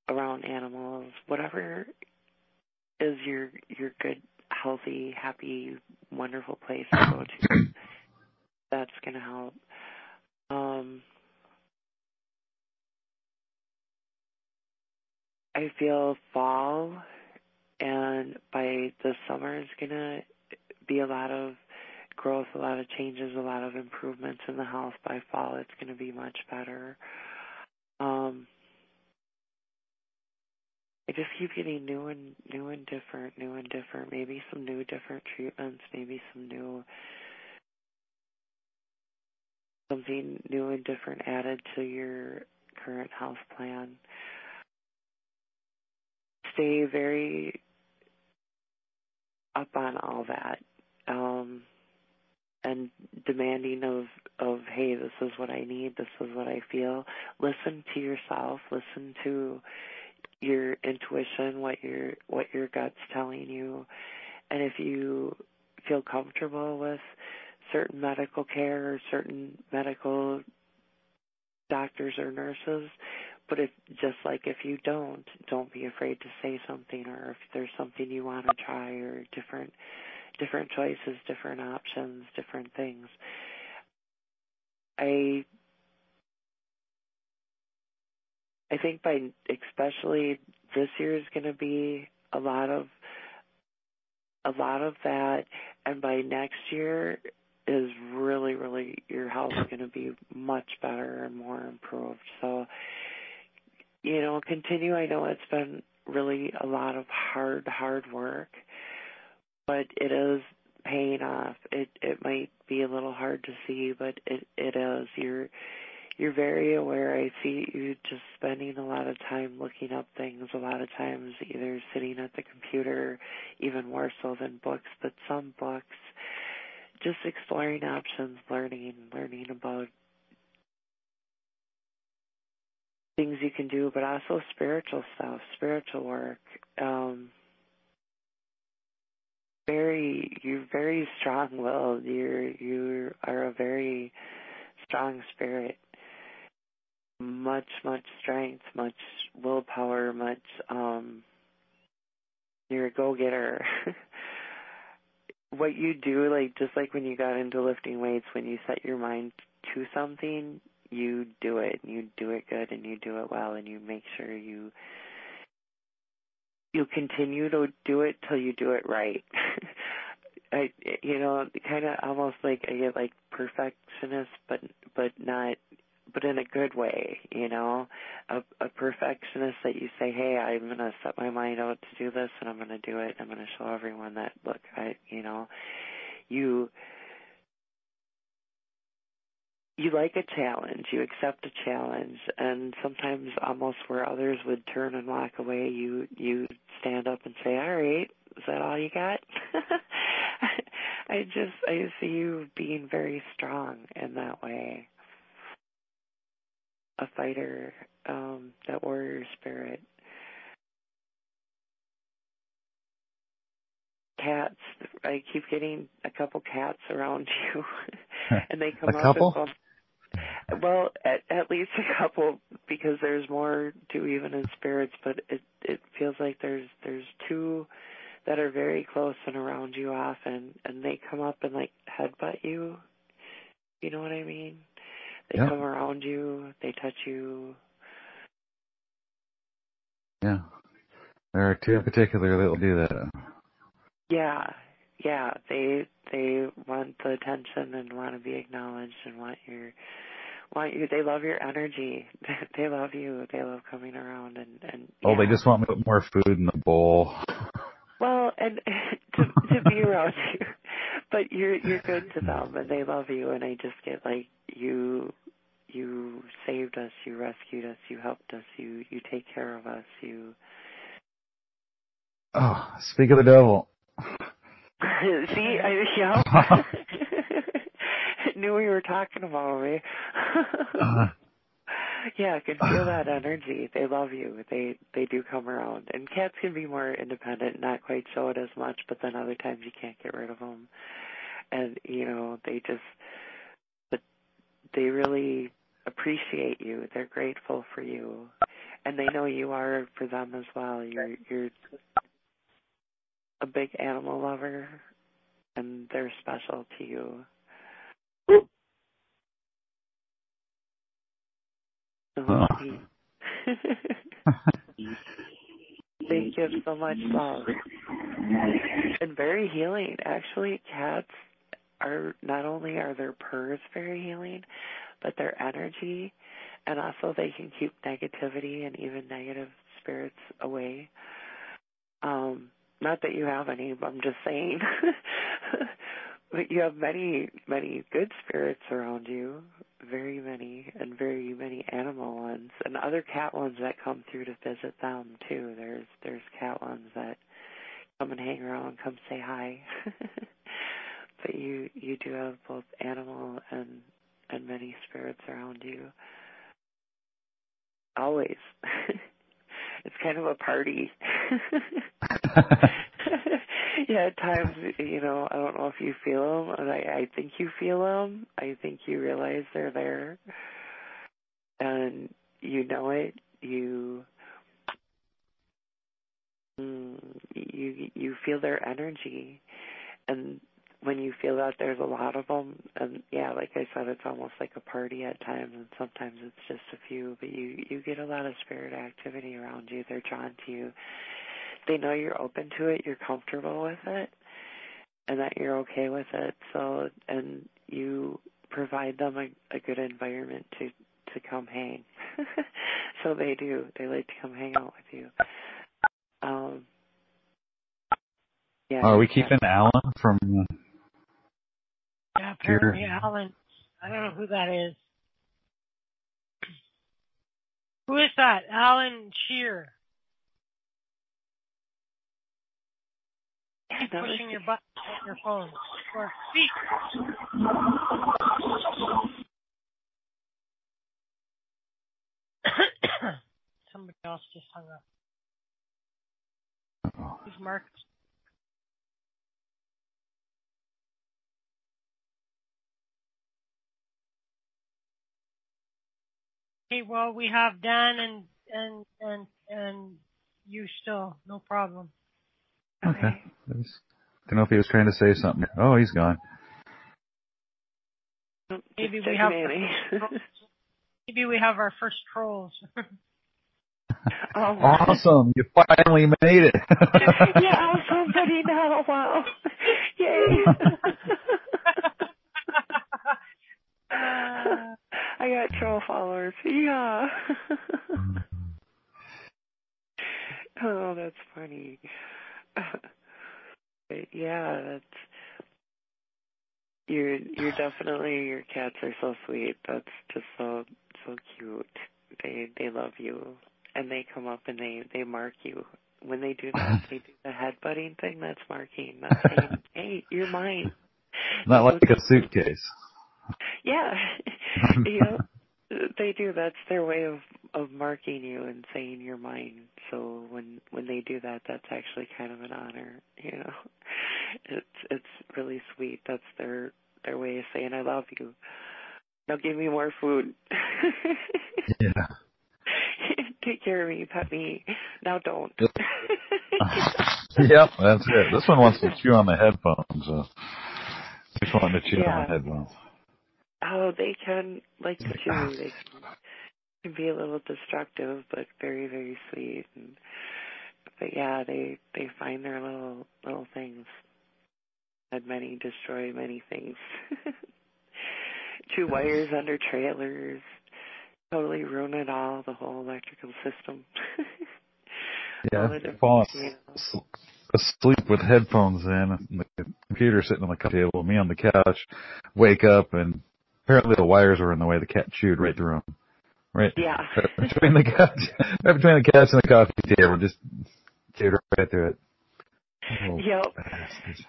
Around animals, whatever is your good, healthy, happy, wonderful place to go to. That's going to help. I feel fall, and by the summer is going to be a lot of growth, a lot of changes, a lot of improvements in the house. By fall, it's going to be much better. I just keep getting new and different. Maybe some new different treatments, maybe something new and different added to your current health plan. Stay very up on all that, and demanding of, hey, this is what I need, this is what I feel. Listen to yourself, listen to your intuition, what your gut's telling you, and if you feel comfortable with certain medical care or certain medical doctors or nurses, but if you don't be afraid to say something, or if there's something you want to try, or different choices, different options, different things. I think especially this year is going to be a lot of that, and by next year is really, really, your health is going to be much better and more improved. So, continue. I know it's been really a lot of hard work, but it is paying off. It might be a little hard to see, but it is. You're very aware. I see you just spending a lot of time looking up things, a lot of times either sitting at the computer, even more so than books, but some books, just exploring options, learning about things you can do, but also spiritual stuff, spiritual work. You're very strong-willed. You are a very strong spirit. Much strength, much willpower, much. You're a go-getter. What you do, just like when you got into lifting weights, when you set your mind to something, you do it, and you do it good, and you do it well, and you make sure you you continue to do it till you do it right. Kind of almost like I get like perfectionist, but in a good way, a perfectionist that you say, hey, I'm going to set my mind out to do this, and I'm going to do it. I'm going to show everyone that, look, you like a challenge, you accept a challenge, and sometimes almost where others would turn and walk away, you stand up and say, all right, is that all you got? I see you being very strong in that way. A fighter, that warrior spirit. Cats, I keep getting a couple cats around you, and they come a up couple? and go, well, at least a couple, because there's more to even in spirits, but it feels like there's two that are very close and around you often, and they come up and like headbutt you. You know what I mean? They come around you, they touch you. Yeah. There are two in particular that will do that. Yeah. They want the attention and want to be acknowledged and want you. They love your energy. They love you. They love coming around and. Oh, they just want me to put more food in the bowl. Well, and to be around you, but you're good to them, and they love you. And I just get like you saved us, you rescued us, you helped us, you take care of us, you. Oh, speak of the devil. See, I knew we were talking about me. Yeah, I can feel that energy. They love you. They do come around. And cats can be more independent, not quite show it as much, but then other times you can't get rid of them. And, but they really appreciate you. They're grateful for you. And they know you are for them as well. You're a big animal lover, and they're special to you. They give so much love. And very healing. Actually, cats are, not only are their purrs very healing, but their energy, and also they can keep negativity and even negative spirits away. Not that you have any, but I'm just saying. But you have many, many good spirits around you, very many, and very many animal ones, and other cat ones that come through to visit them too. There's cat ones that come and hang around, come say hi. But you do have both animal and many spirits around you. Always. It's kind of a party. Yeah, at times, I don't know if you feel them, and I think you feel them. I think you realize they're there, and you know it. You feel their energy, and when you feel that there's a lot of them, and yeah, like I said, it's almost like a party at times, and sometimes it's just a few, but you get a lot of spirit activity around you. They're drawn to you. They know you're open to it, you're comfortable with it, and that you're okay with it. So, and you provide them a good environment to come hang. So they do. They like to come hang out with you. Yeah. Are we keeping Alan from? Yeah, apparently Alan. I don't know who that is. Who is that? Alan Shear. Keep pushing your button on your phone. Or speak. Somebody else just hung up. Who's Marcus? Okay, well, we have Dan and you still, no problem. Okay. Don't know if he was trying to say something. Oh, he's gone. Maybe we have our first trolls. Oh, wow. Awesome! You finally made it. Yeah, somebody now. Wow. Yay. I got troll followers. Yeah. Oh, that's funny. Yeah, that's you're definitely, your cats are so sweet. That's just so cute. They love you, and they come up and they mark you. When they do that, they do the headbutting thing. That's marking. That's saying, "Hey, you're mine." Not like a suitcase. Yeah. Yeah. They do. That's their way of marking you and saying you're mine. So when they do that, that's actually kind of an honor. You know, it's really sweet. That's their way of saying I love you. Now give me more food. Yeah. Take care of me, pet me. Now don't. Yep, that's it. This one wants to chew on the headphones. So just wanting to chew on the headphones. Oh, they can like to chew. They can be a little destructive, but very, very sweet. But yeah, they find their little things. Had many destroy many things. Chew wires under trailers. Totally ruin it all. The whole electrical system. Yeah, fall asleep with headphones in, the computer sitting on the coffee table, me on the couch, wake up, and apparently the wires were in the way. The cat chewed right through them. Right. Yeah. between the couch and the coffee table, just chewed right through it. Oh, yep. bastards.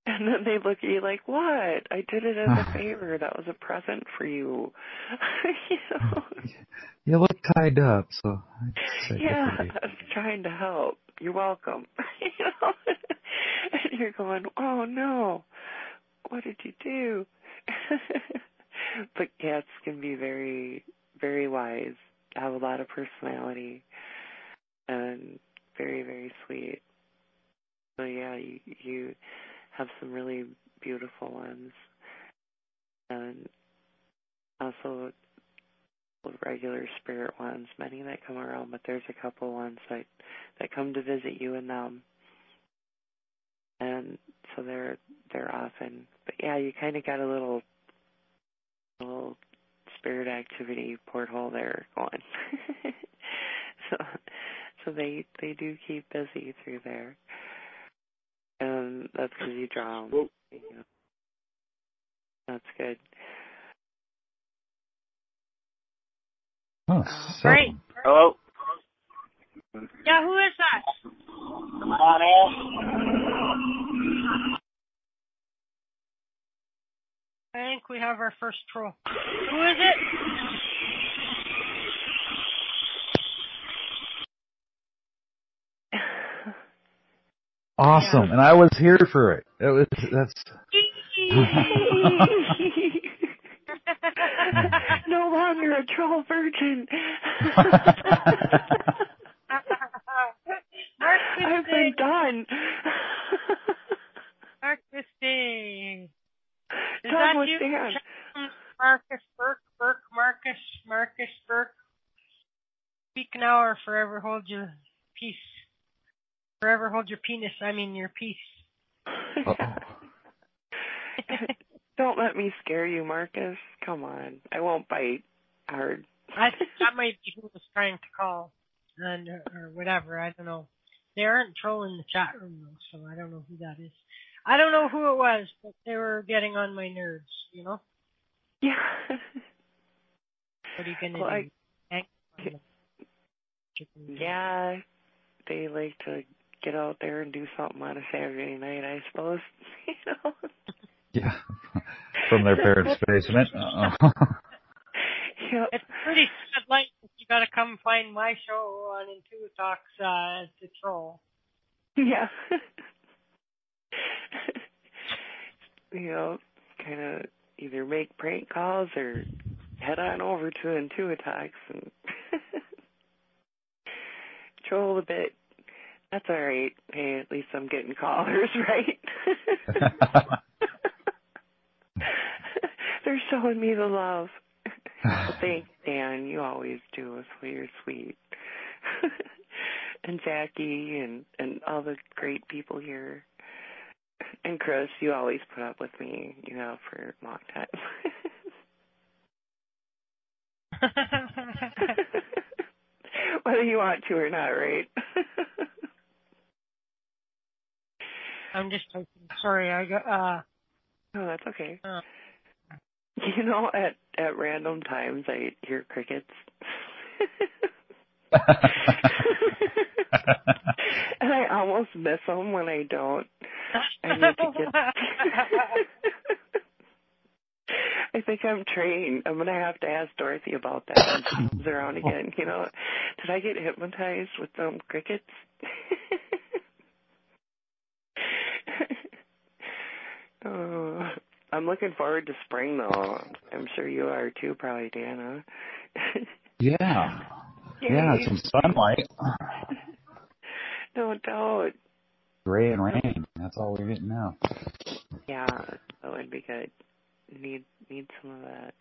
And then they look at you like, what? I did it as a favor. That was a present for you. You know? You look tied up, so I'd say yeah, I was trying to help. You're welcome. You know? And you're going, oh no, what did you do? But cats can be very, very wise, have a lot of personality, and very, very sweet. So yeah, you have some really beautiful ones, and also regular spirit ones, many that come around, but there's a couple ones that come to visit you and them, and so they're often. But yeah, you kind of got a little spirit activity porthole there going. so they do keep busy through there. And that's because you draw them. You know. That's good. Oh, great. Hello? Yeah, who is that? I think we have our first troll. Who is it? Awesome, yeah. And I was here for it. That's. No longer a troll virgin. I've been done. Marcus Day. Is done that with you? Dan. Marcus Burke, Marcus Burke. Speak now or forever hold your peace. Forever hold your penis, your peace. Don't let me scare you, Marcus. Come on. I won't bite hard. That might be who was trying to call. Or whatever, I don't know. They aren't trolling the chat room, though, so I don't know who that is. I don't know who it was, but they were getting on my nerves, you know? Yeah. What are you going to do? Yeah, they like to get out there and do something on a Saturday night, I suppose. You know? Yeah, from their parents' basement. Yep. It's pretty sad life if you got to come find my show on Intuitalks to troll. Yeah. You know, kind of either make prank calls or head on over to Intuitalks and troll a bit. That's all right. Hey, at least I'm getting callers, right? They're showing me the love. Well, thanks, Dan. You always do us. You're sweet. and Jackie and all the great people here. And Chris, you always put up with me, for a long time. Whether you want to or not, right? I'm just sorry. I got. No, that's okay. At random times I hear crickets. And I almost miss them when I don't. I need to get. I think I'm trained. I'm going to have to ask Dorothy about that when she comes around again. Did I get hypnotized with some crickets? Oh, I'm looking forward to spring, though. I'm sure you are, too, probably, Dana. Yeah. Yeah, some sunlight. No doubt. Gray and rain. That's all we're getting now. Yeah, that would be good. Need some of that.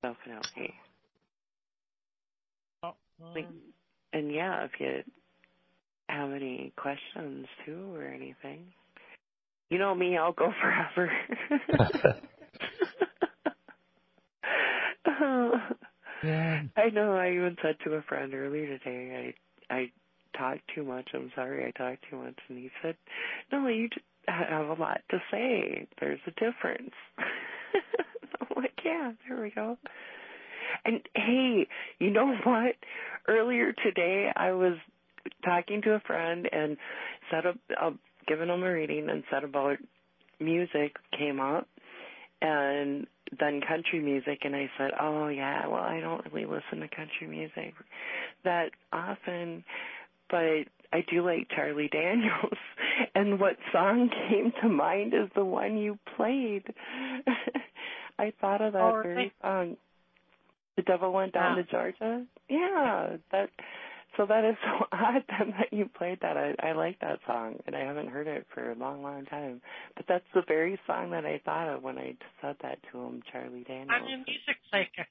Definitely. And yeah, if you have any questions too or anything, you know me, I'll go forever. Yeah. I know. I even said to a friend earlier today, I talk too much. I'm sorry, I talk too much, and he said, "No, you just have a lot to say. There's a difference." I'm like, yeah, there we go. And hey, you know what? Earlier today, I was talking to a friend and giving him a reading and said about music came up, and then country music, and I said, oh yeah, well, I don't really listen to country music that often, but I do like Charlie Daniels. And what song came to mind is the one you played. I thought of that very song. The Devil Went Down to Georgia. Yeah, so that is so odd then that you played that. I like that song, and I haven't heard it for a long, long time. But that's the very song that I thought of when I said that to him, Charlie Daniels. I'm a music psychic.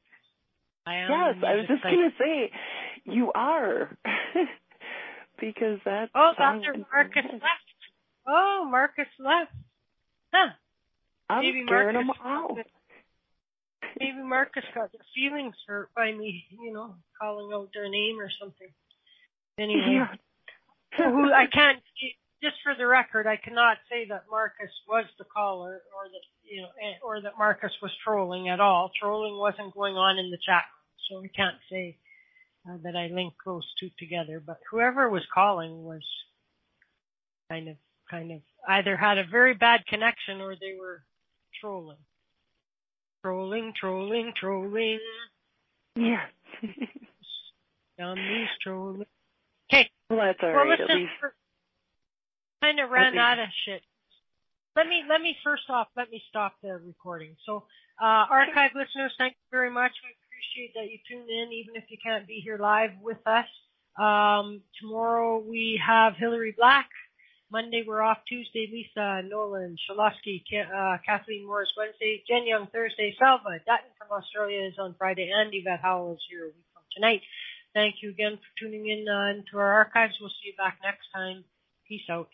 Yes, I was just going to say, you are. Because that song... Dr. Marcus left. Oh, Marcus left. Huh. I'm scaring him out. Maybe Marcus got their feelings hurt by me, calling out their name or something. Anyway, I can't, just for the record, I cannot say that Marcus was the caller or that Marcus was trolling at all. Trolling wasn't going on in the chat room, so I can't say that I linked those two together. But whoever was calling was kind of either had a very bad connection or they were trolling. Trolling. Yeah. Dummies trolling. Okay. Well, that's all right. Listen, kind of ran out of shit. Let me stop the recording. So, archive listeners, thank you very much. We appreciate that you tune in, even if you can't be here live with us. Tomorrow we have Hillary Black. Monday we're off. Tuesday, Lisa, Nolan, Shalosky, Kathleen Morris. Wednesday, Jen Young. Thursday, Salva. Dutton from Australia is on Friday, and Yvette Howell is here a week from tonight. Thank you again for tuning in into our archives. We'll see you back next time. Peace out.